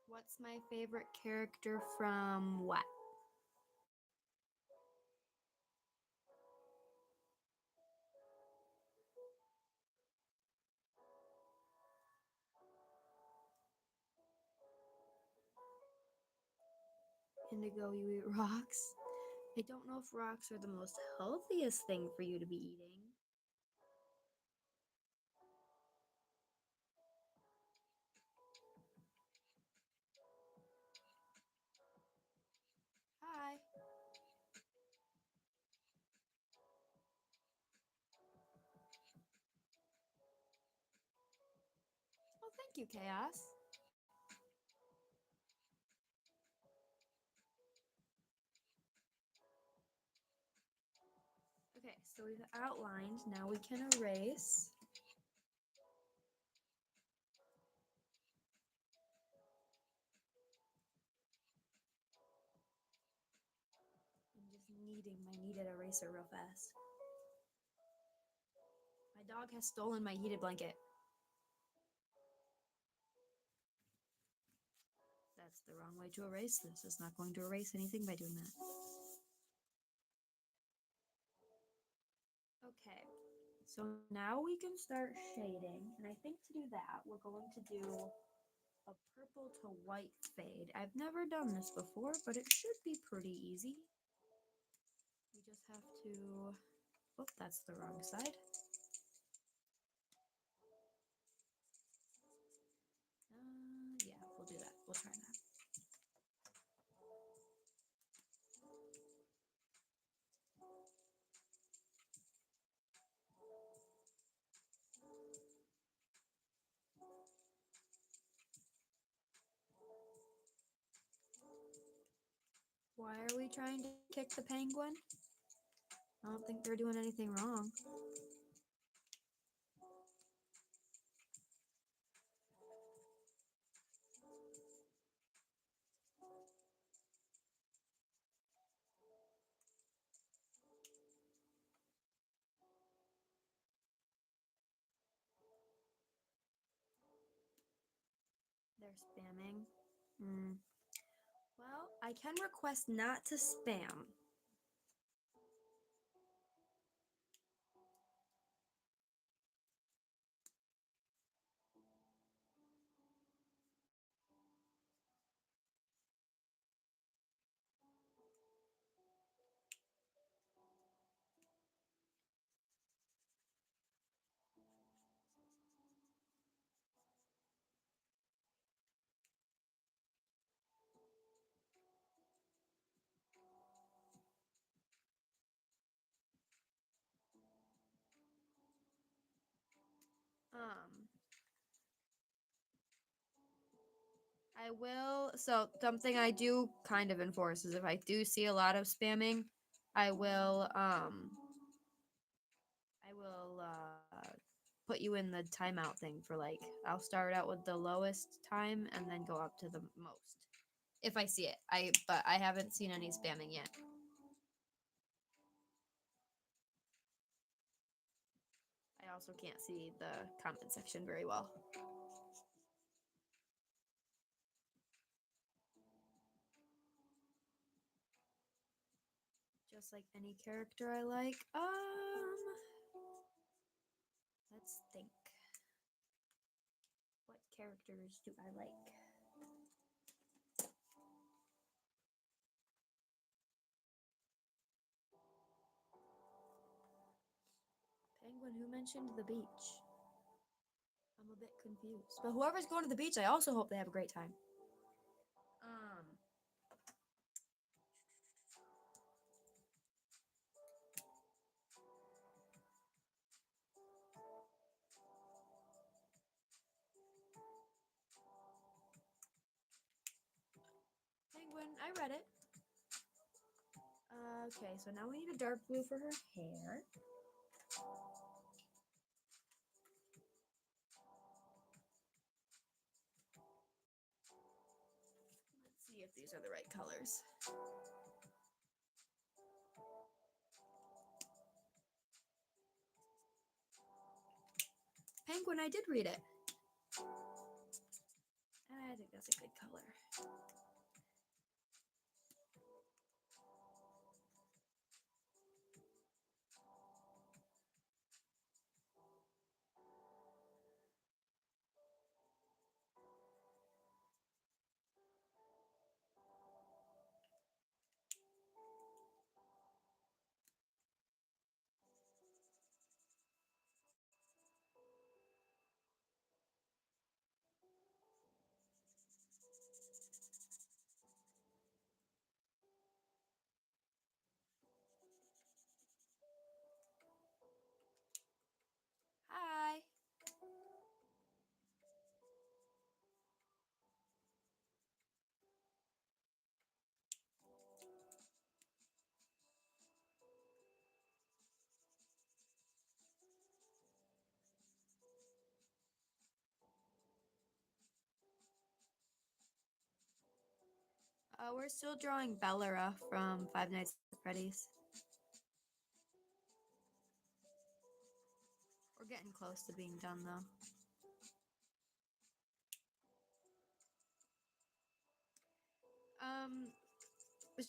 what's my favorite character from what? Indigo, you eat rocks? I don't know if rocks are the most healthiest thing for you to be eating. Hi. Oh, thank you, Chaos. Okay, so we've outlined. Now we can erase. I'm just kneading my kneaded eraser real fast. My dog has stolen my heated blanket. That's the wrong way to erase. This is not going to erase anything by doing that. Okay, so now we can start shading. And I think to do that, we're going to do a purple to white fade. I've never done this before, but it should be pretty easy. We just have to, oh, that's the wrong side. Yeah, we'll do that. We'll try that. Why are we trying to kick the penguin? I don't think they're doing anything wrong. spamming. Hmm. Well, I can request not to spam. Um, I will. So something I do kind of enforce is if I do see a lot of spamming, I will. I will put you in the timeout thing for like. I'll start out with the lowest time and then go up to the most if I see it. But I haven't seen any spamming yet. I also can't see the comment section very well. Just like any character I like. Let's think. What characters do I like? Penguin, who mentioned the beach? I'm a bit confused. But whoever's going to the beach, I also hope they have a great time. Um, Penguin, I read it. Okay, so now we need a dark blue for her hair. Let's see if these are the right colors. Penguin, I did read it. I think that's a good color. Hi. We're still drawing Bellara from Five Nights at Freddy's. We're getting close to being done though.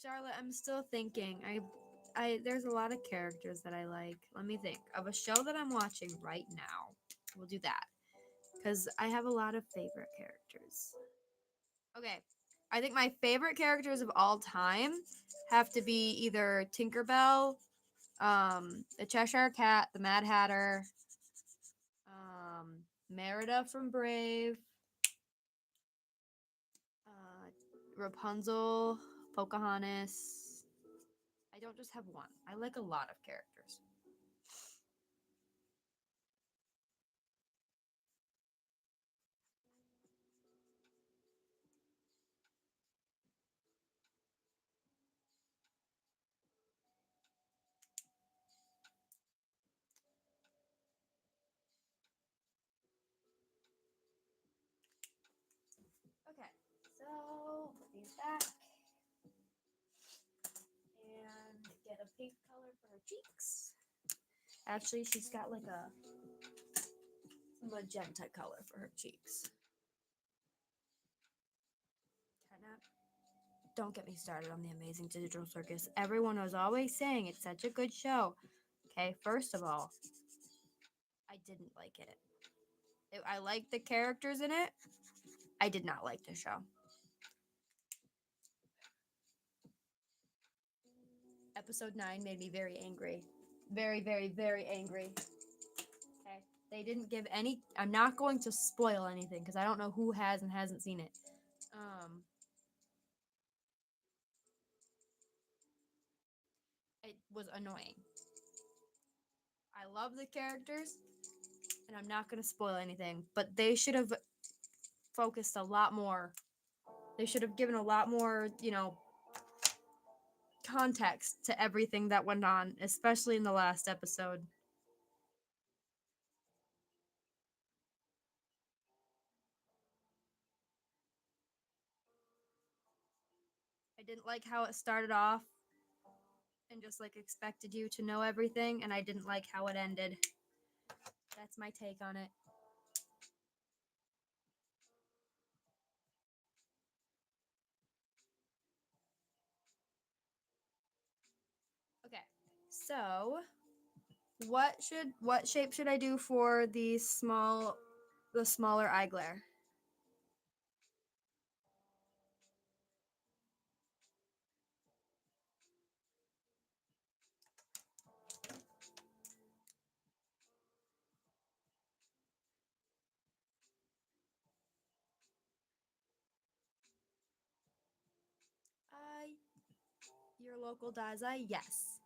Charlotte, I'm still thinking. There's a lot of characters that I like. Let me think of a show that I'm watching right now. We'll do that because I have a lot of favorite characters. Okay, I think my favorite characters of all time have to be either Tinkerbell, the Cheshire Cat, the Mad Hatter, Merida from Brave, Rapunzel, Pocahontas. I don't just have one. I like a lot of characters. Okay, so put these back and get a pink color for her cheeks. Actually, she's got like a magenta color for her cheeks. Don't get me started on the Amazing Digital Circus. Everyone was always saying it's such a good show. Okay, first of all, I didn't like it. I liked the characters in it. I did not like the show. Episode 9 made me very angry. Very, very, very angry. Okay. They didn't give any. I'm not going to spoil anything because I don't know who has and hasn't seen it. It was annoying. I love the characters, and I'm not going to spoil anything, but they should have focused a lot more. They should have given a lot more, context to everything that went on, especially in the last episode. I didn't like how it started off and just like expected you to know everything, and I didn't like how it ended. That's my take on it. Okay. So, what shape should I do for the smaller eye glare? Uh your local Dazai? Yes.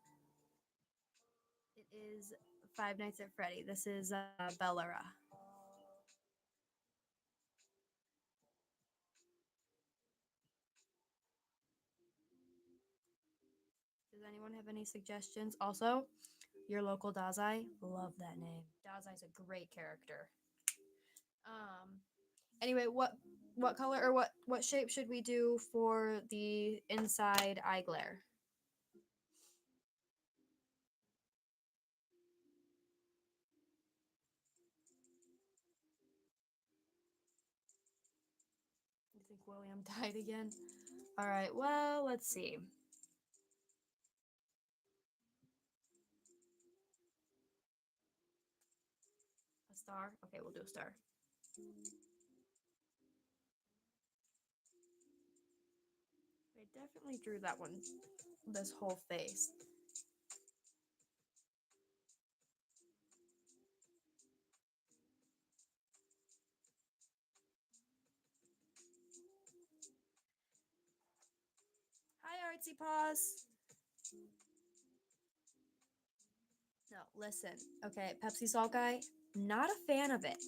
It is Five Nights at Freddy. This is Bellara. Does anyone have any suggestions? Also, your local Dazai. Love that name. Dazai's a great character. Um. Anyway, what color or what shape should we do for the inside eye glare? You think William died again? All right. Well, let's see. A star. Okay, we'll do a star. I definitely drew that one. This whole face. Hi, Artsy Paws. No, listen. Okay, Pepsi Salt Guy, not a fan of it.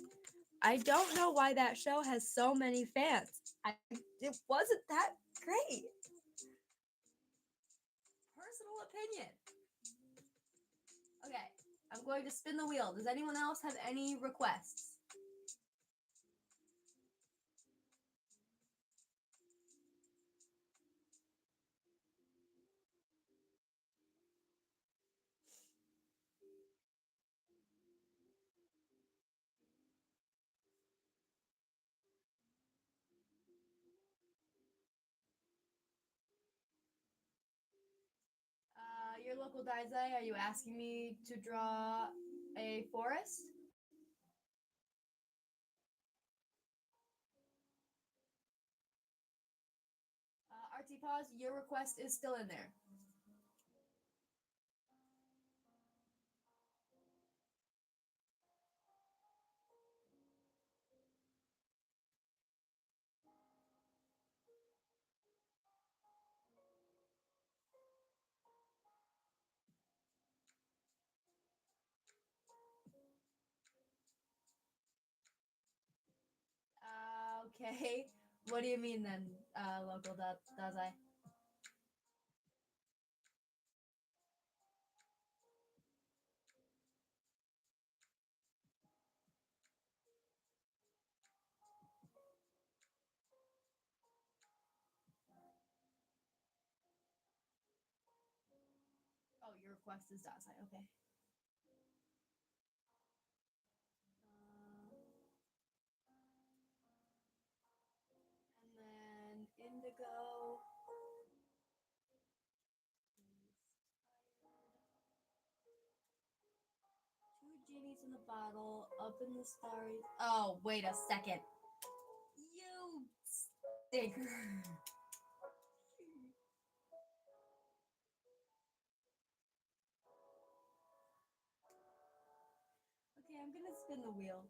I don't know why that show has so many fans. It wasn't that great. Personal opinion. Okay, I'm going to spin the wheel. Does anyone else have any requests? Your local Daizai, are you asking me to draw a forest? Artsy Paws, your request is still in there. Okay. What do you mean then, local Dazai? Oh, your request is Dazai. Okay. And then indigo. genies in the bottle, up in the starry. Oh, wait a second. You stinker. Okay, I'm gonna spin the wheel.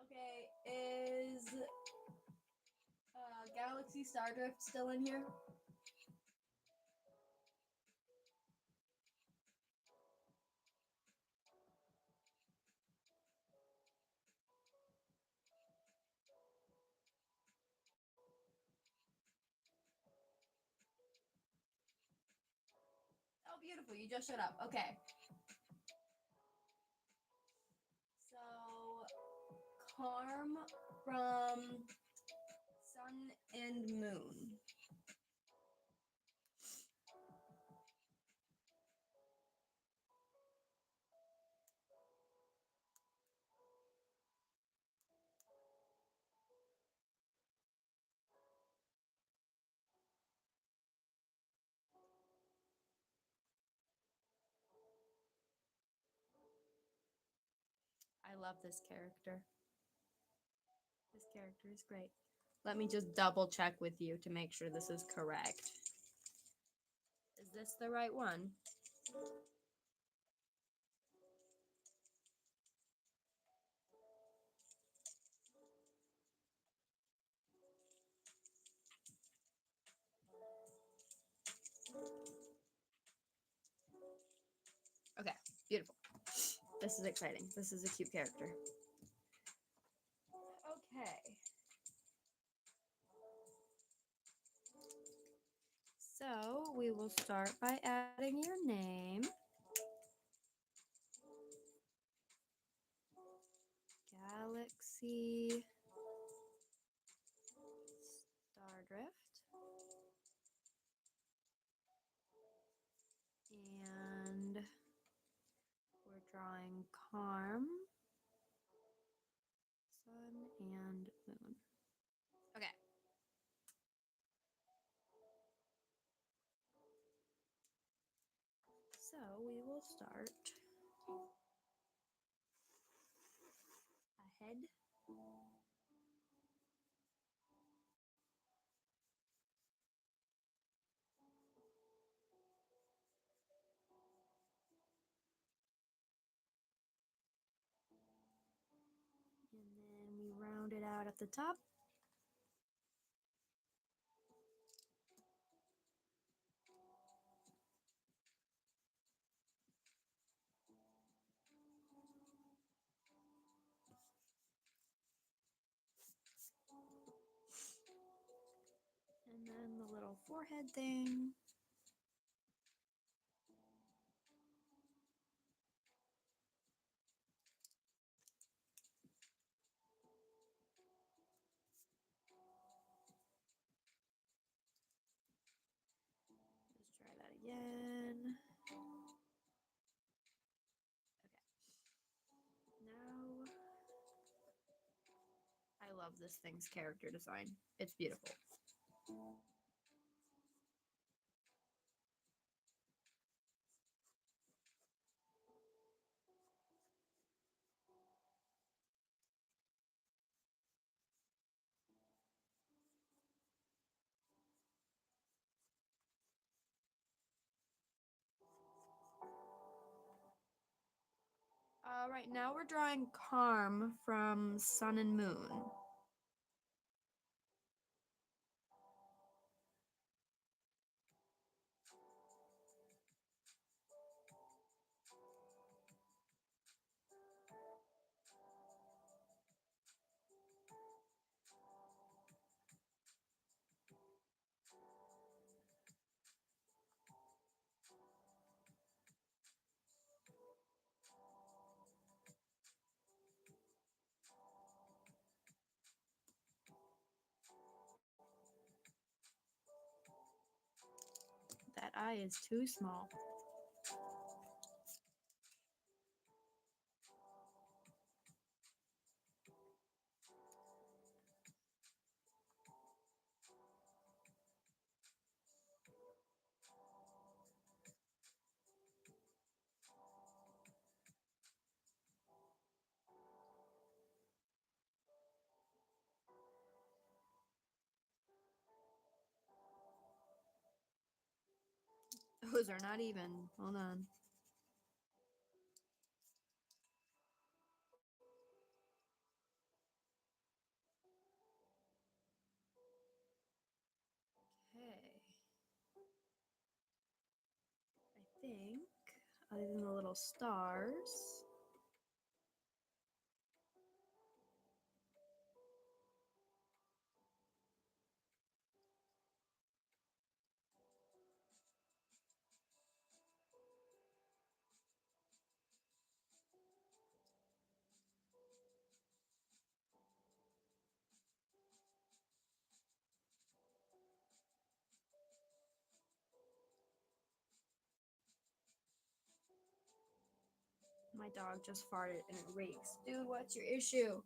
Okay, is Galaxy Stardrift still in here? Oh, beautiful. You just showed up. Okay. So, Karm from Sun and Moon. I love this character. This character is great. Let me just double check with you to make sure this is correct. Is this the right one? Okay, beautiful. This is exciting. This is a cute character. Okay. So we will start by adding your name. Galaxy Stardrift. And we're drawing Karm, Sun, and Moon. Okay. So we will start ahead. And then we round it out at the top. And then the little forehead thing. Let's try that again. Okay. Now, I love this thing's character design. It's beautiful. Right now we're drawing Karm from Sun and Moon. That eye is too small. Those are not even. Hold on. Okay. I think, other than the little stars. My dog just farted and it reeks. Dude, what's your issue?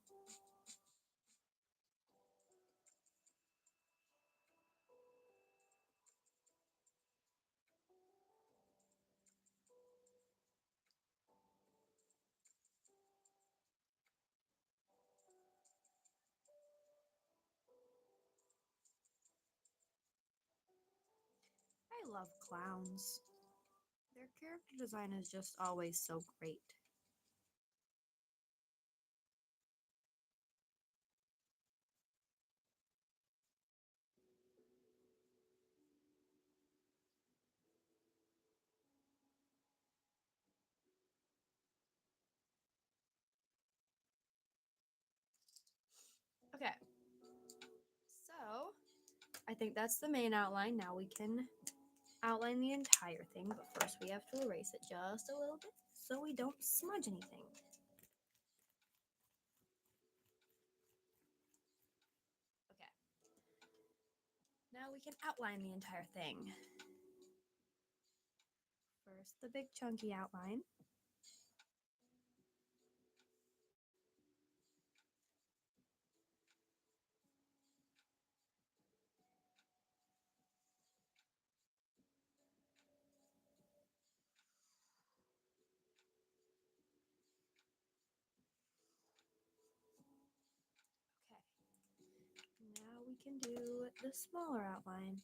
I love clowns. Their character design is just always so great. Okay, so I think that's the main outline. Now we can outline the entire thing, but first we have to erase it just a little bit so we don't smudge anything. Okay, now we can outline the entire thing. First, the big chunky outline. Okay, now we can do the smaller outline.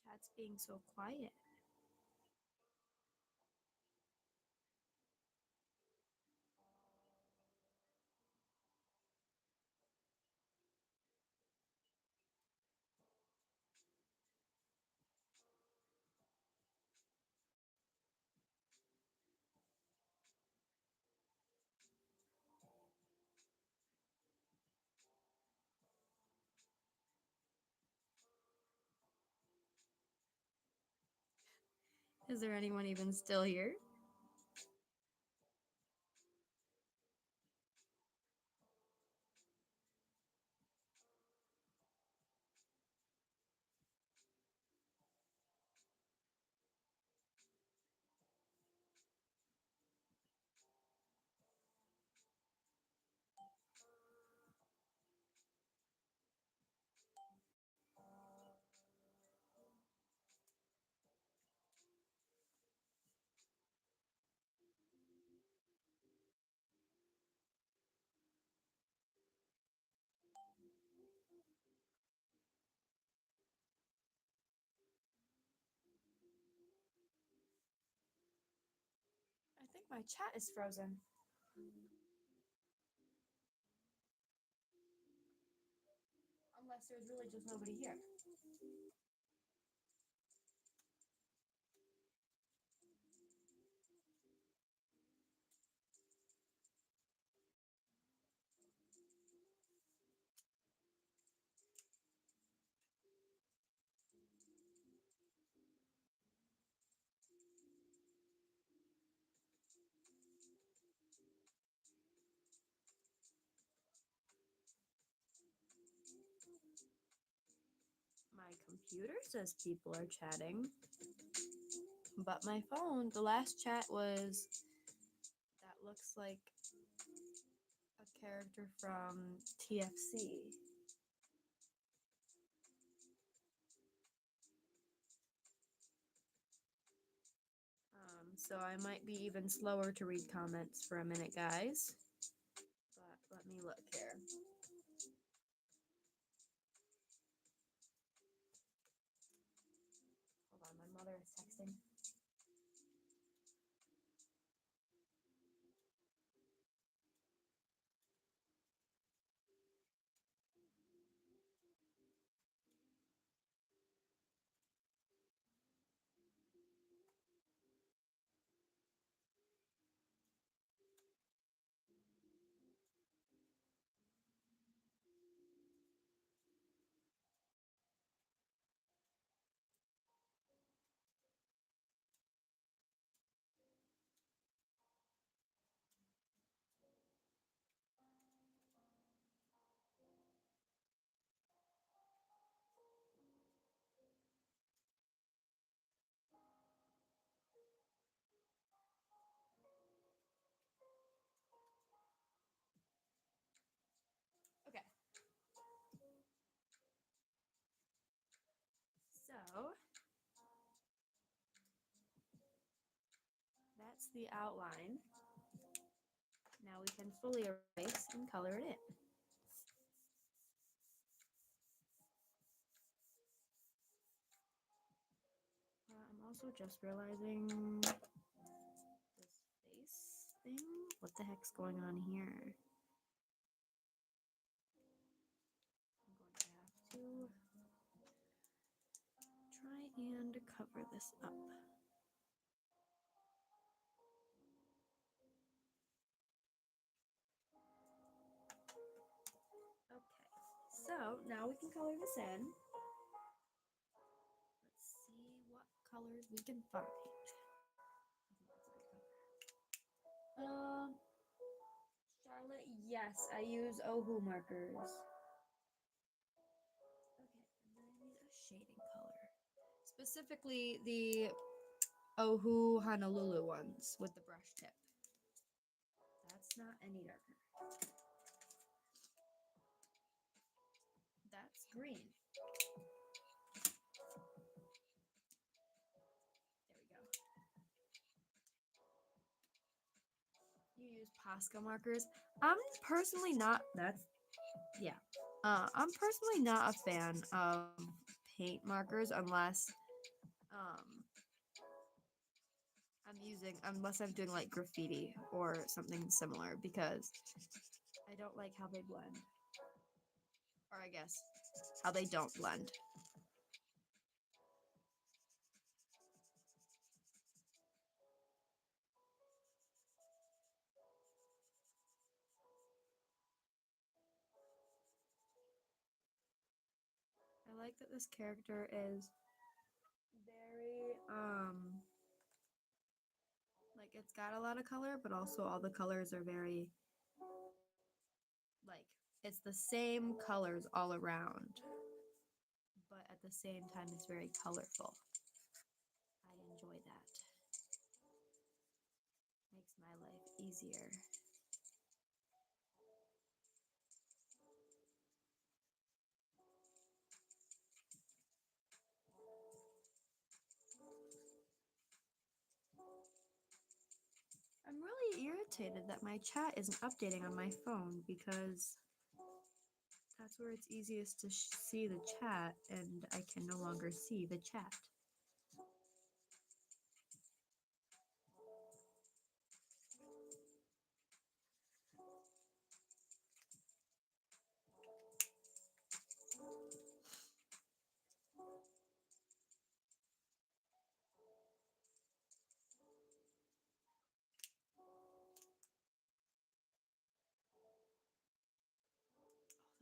Chat's being so quiet. Is there anyone even still here? I think my chat is frozen. Unless there's really just nobody here. Computer says people are chatting, but my phone, the last chat was that looks like a character from TFC. So I might be even slower to read comments for a minute, guys. But let me look here. Hold on, my mother is texting. Okay. So that's the outline. Now we can fully erase and color it in. I'm also just realizing this face thing. What the heck's going on here? I'm going to have to try and cover this up. Okay, so now we can color this in. Let's see what colors we can find. Charlotte, yes, I use Ohu markers. Okay, and then I need a shading color. Specifically the Ohu Honolulu ones with the brush tip. That's not any darker. That's green. There we go. You use Posca markers. I'm personally not, yeah. I'm personally not a fan of paint markers unless unless I'm doing like graffiti or something similar, because I don't like how they blend. Or I guess how they don't blend. I like that this character is very like it's got a lot of color, but also all the colors are very like it's the same colors all around, but at the same time it's very colorful. I enjoy that. Makes my life easier. I'm really irritated that my chat isn't updating on my phone, because that's where it's easiest to see the chat, and I can no longer see the chat.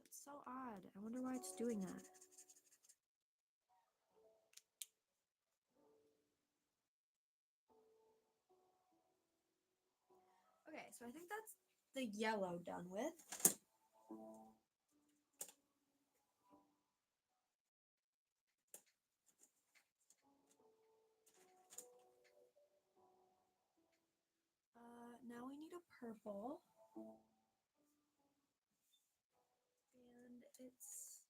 That's so odd. I wonder why it's doing that. Okay, so I think that's the yellow done with. shade of purple. And it's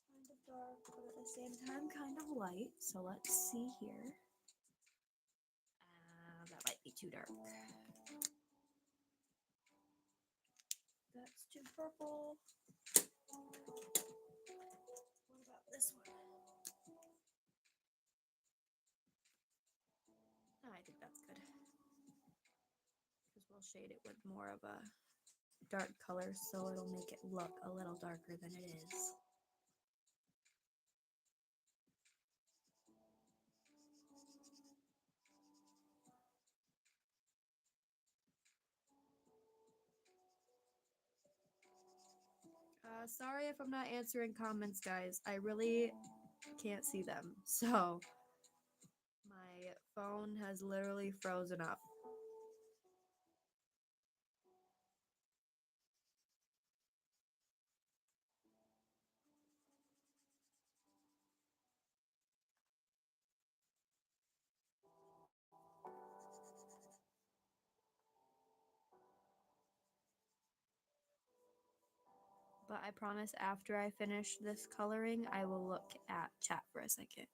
kind of dark, but at the same time kind of light. So let's see here. That might be too dark. That's too purple. What about this one? Oh, I think that's good. Because we'll shade it with more of a dark color, so it'll make it look a little darker than it is. Sorry if I'm not answering comments, guys. I really can't see them. So, my phone has literally frozen up. But I promise after I finish this coloring, I will look at chat for a second.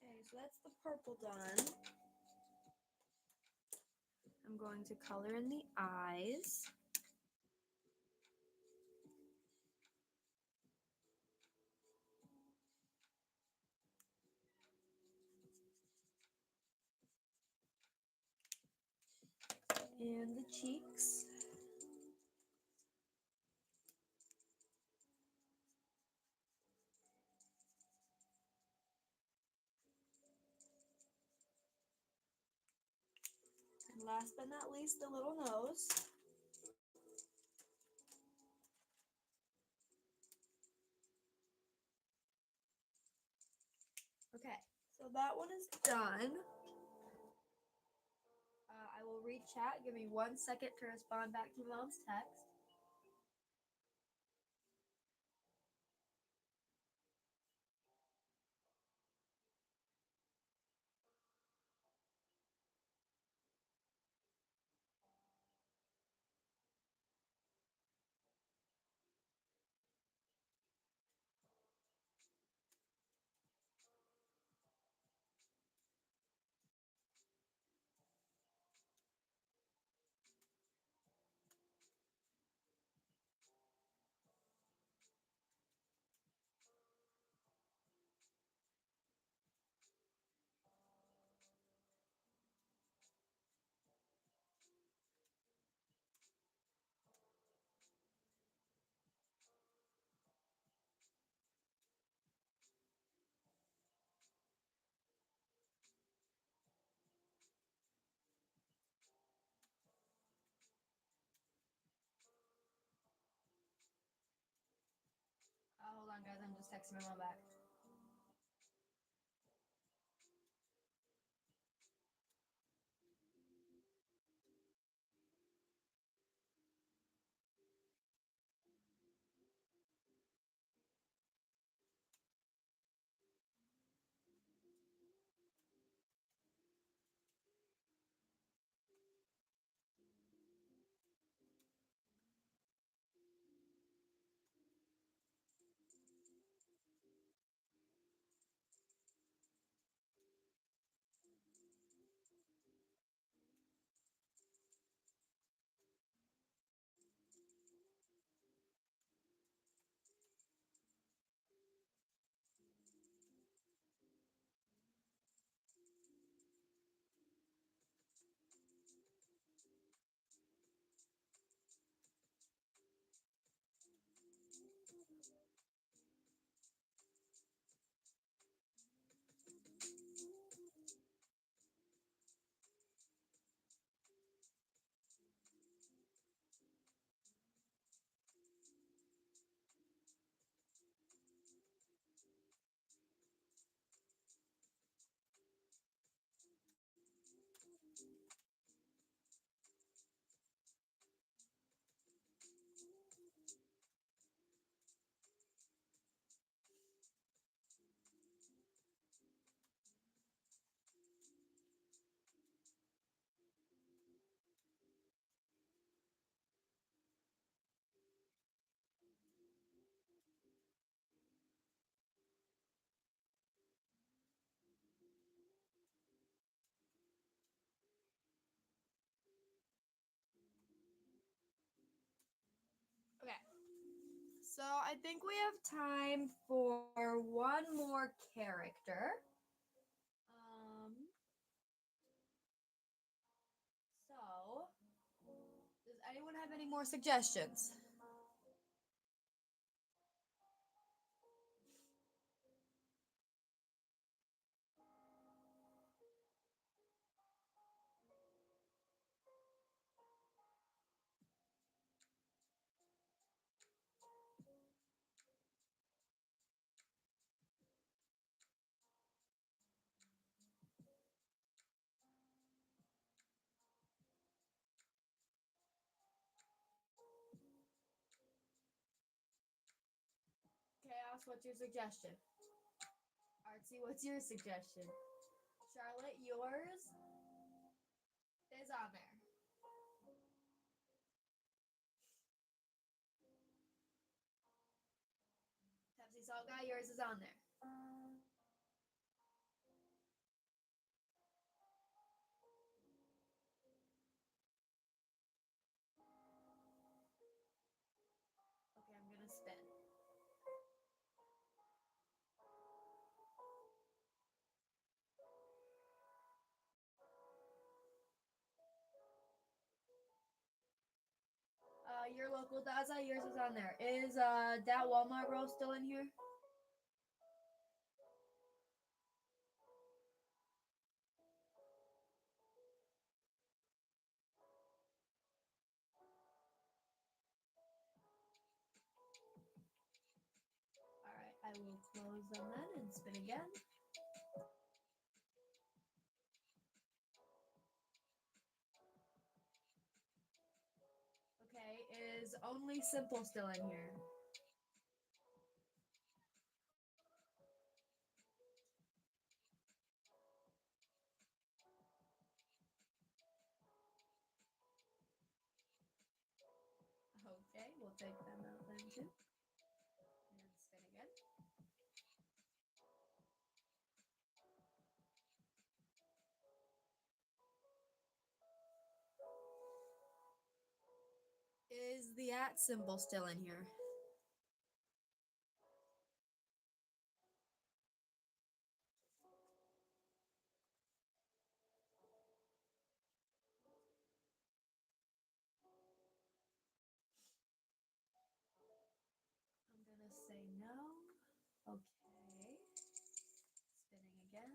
Okay, so that's the purple done. I'm going to color in the eyes. And the cheeks. last but not least, the little nose. Okay, so that one is done. I will read chat. Give me 1 second to respond back to mom's text. Hold on, guys. I'm just texting my mom back. Okay. So I think we have time for one more character. So does anyone have any more suggestions? Chaos, what's your suggestion? Artsy, what's your suggestion? Charlotte, yours is on there. Pepsi Salt Guy, yours is on there. Okay, I'm gonna spin. Your local Daza, yours is on there. Is that Walmart roll still in here? I will close them then and spin again. Okay, is only simple still in here? Okay, we'll take them out then too. And spin again. Is the at symbol still in here? I'm gonna say no. Okay. Spinning again.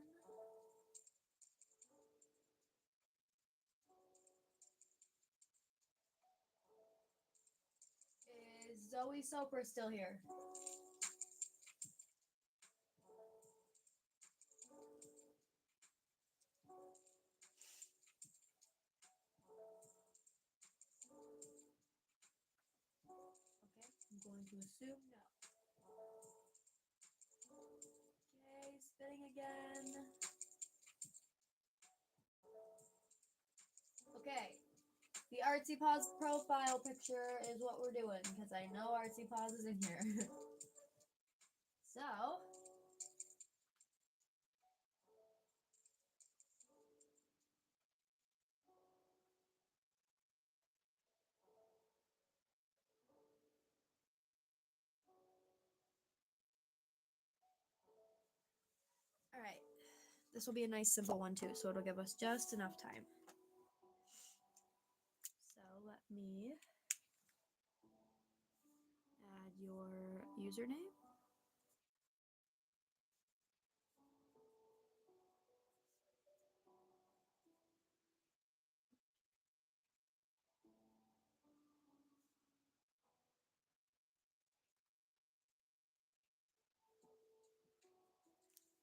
Is Zoe Soper still here? Okay, I'm going to assume no. Okay, spinning again. Okay, the Artsy Paws profile picture is what we're doing because I know Artsy Paws is in here. So, all right, this will be a nice simple one too, so it'll give us just enough time. So let me add your username.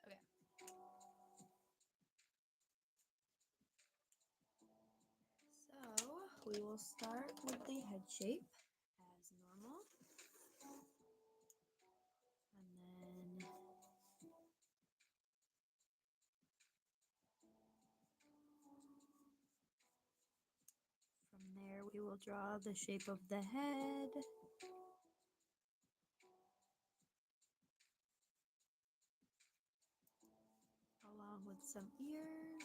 Okay. So we will start with the head shape as normal. And then from there we will draw the shape of the head. Along with some ears.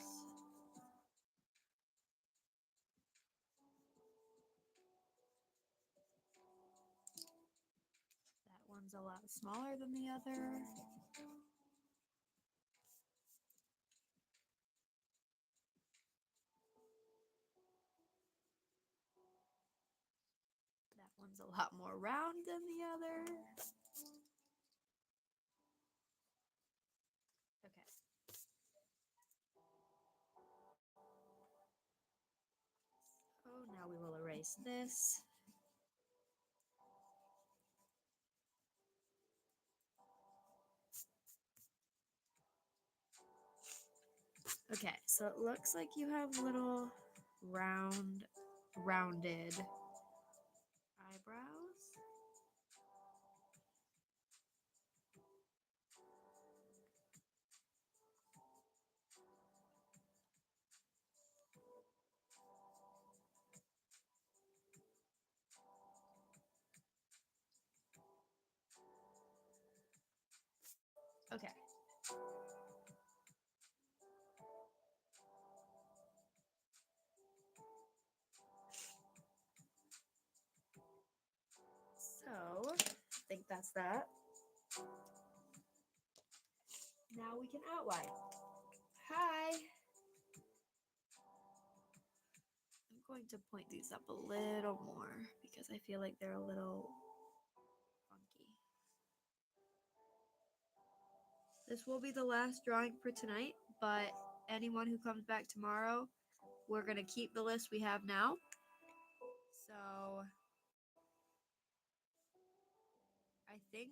That one's a lot smaller than the other. That one's a lot more round than the other. Okay. Oh, now we will erase this. Okay, so it looks like you have little rounded eyebrows. Okay. So, I think that's that. Now we can outline. Hi. I'm going to point these up a little more because I feel like they're a little funky. This will be the last drawing for tonight, but anyone who comes back tomorrow, we're going to keep the list we have now. So I think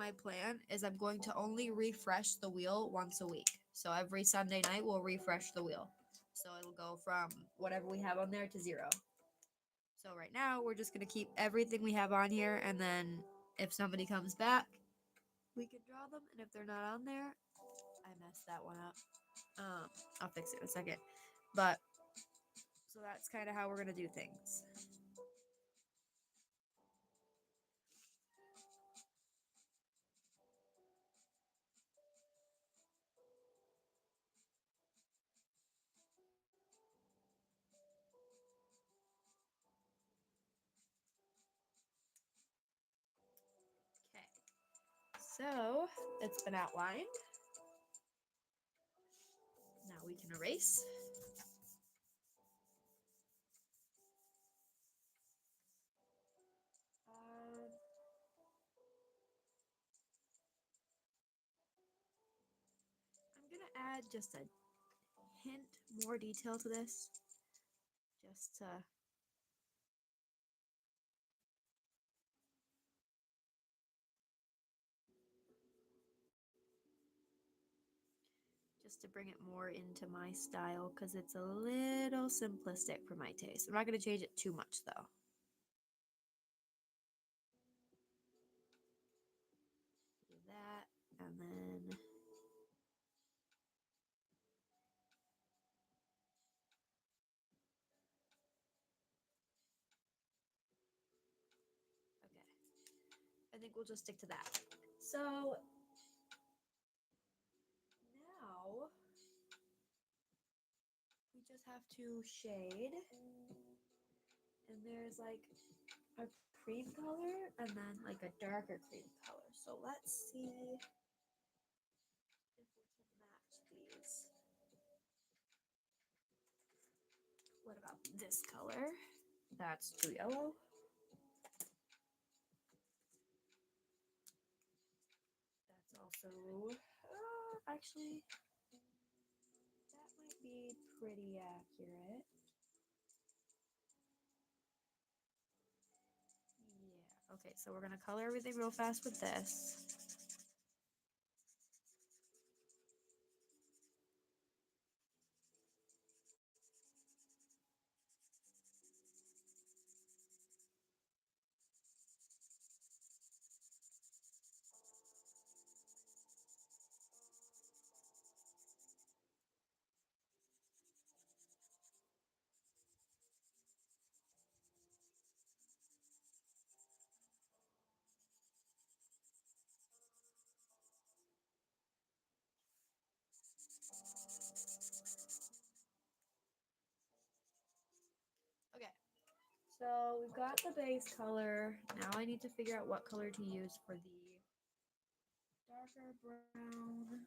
my plan is I'm going to only refresh the wheel once a week. So every Sunday night we'll refresh the wheel. So it'll go from whatever we have on there to 0. So right now we're just gonna keep everything we have on here, and then if somebody comes back, we can draw them. And if they're not on there, I messed that one up. I'll fix it in a second. But so that's kind of how we're gonna do things. Okay. So it's been outlined. Now we can erase. I'm gonna add just a hint more detail to this, just to bring it more into my style, because it's a little simplistic for my taste. I'm not going to change it too much though. Do that, and then okay, I think we'll just stick to that. So now we just have to shade, and there's like a cream color and then like a darker cream color. So let's see if we can match these. What about this color? That's too yellow. That's also actually, that might be pretty accurate. Yeah, okay, so we're gonna color everything real fast with this. Okay, so we've got the base color. Now I need to figure out what color to use for the darker brown.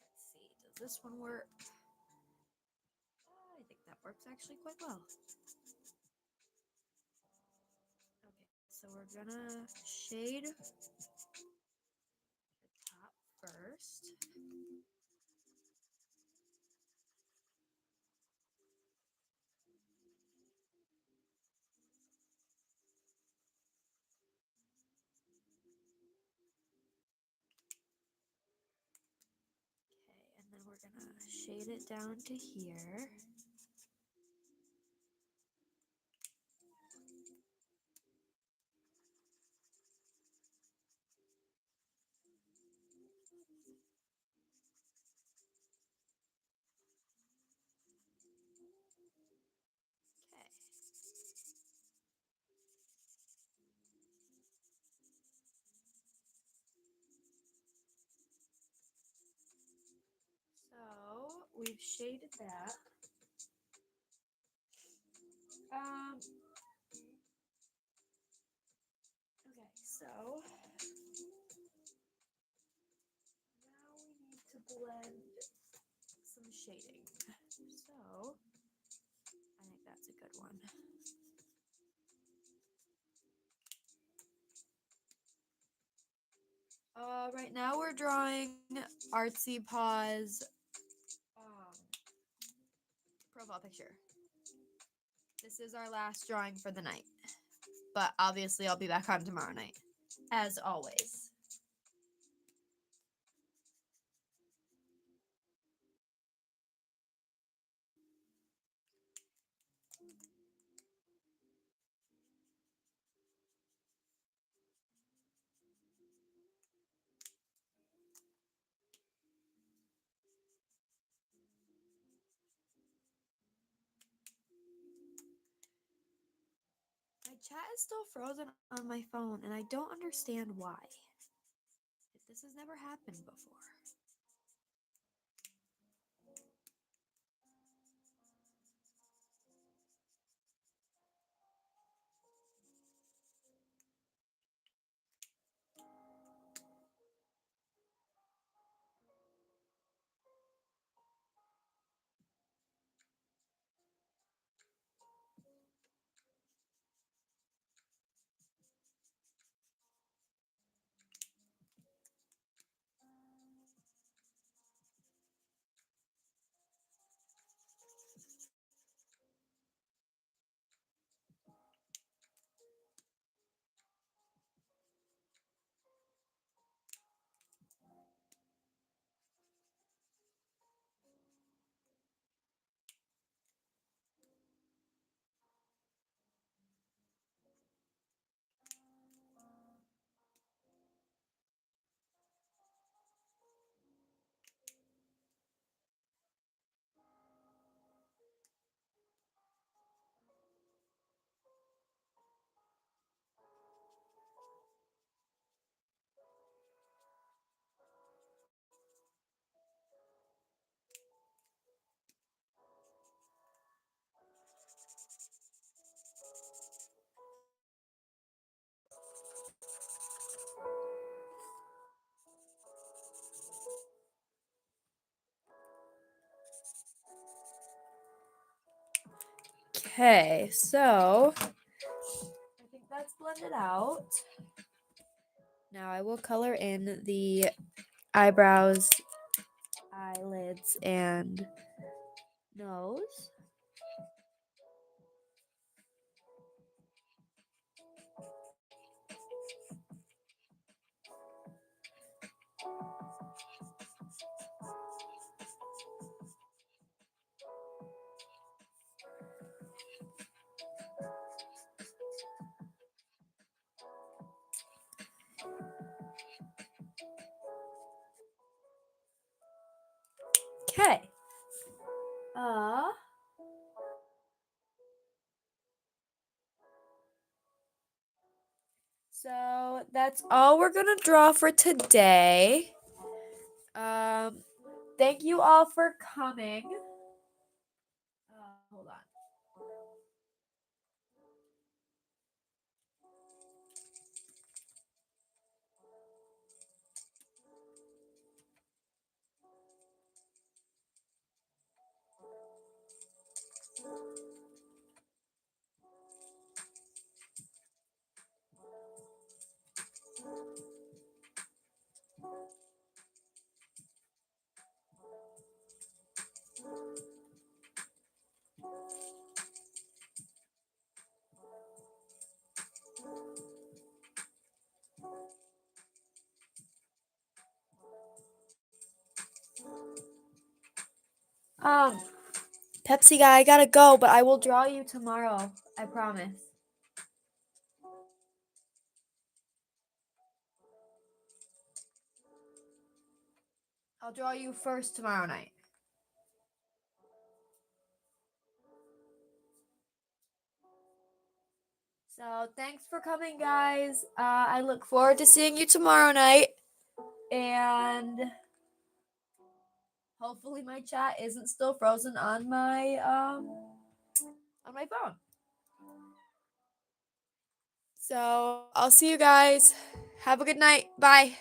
Let's see, does this one work? I think that works actually quite well. Okay, so we're gonna shade the top first. Okay, and then we're gonna shade it down to here. Okay. So we've shaded that. Okay, so blend some shading. So I think that's a good one. Right now we're drawing Artsy Paws profile picture. This is our last drawing for the night, but obviously I'll be back on tomorrow night, as always. My chat is still frozen on my phone, and I don't understand why. This has never happened before. Okay, so I think that's blended out. Now I will color in the eyebrows, eyelids, and nose. Okay. So that's all we're gonna draw for today. Thank you all for coming. Hold on. Pepsi guy, I gotta go, but I will draw you tomorrow. I promise. I'll draw you first tomorrow night. So thanks for coming, guys. I look forward to seeing you tomorrow night. And hopefully my chat isn't still frozen on my phone. So I'll see you guys. Have a good night. Bye.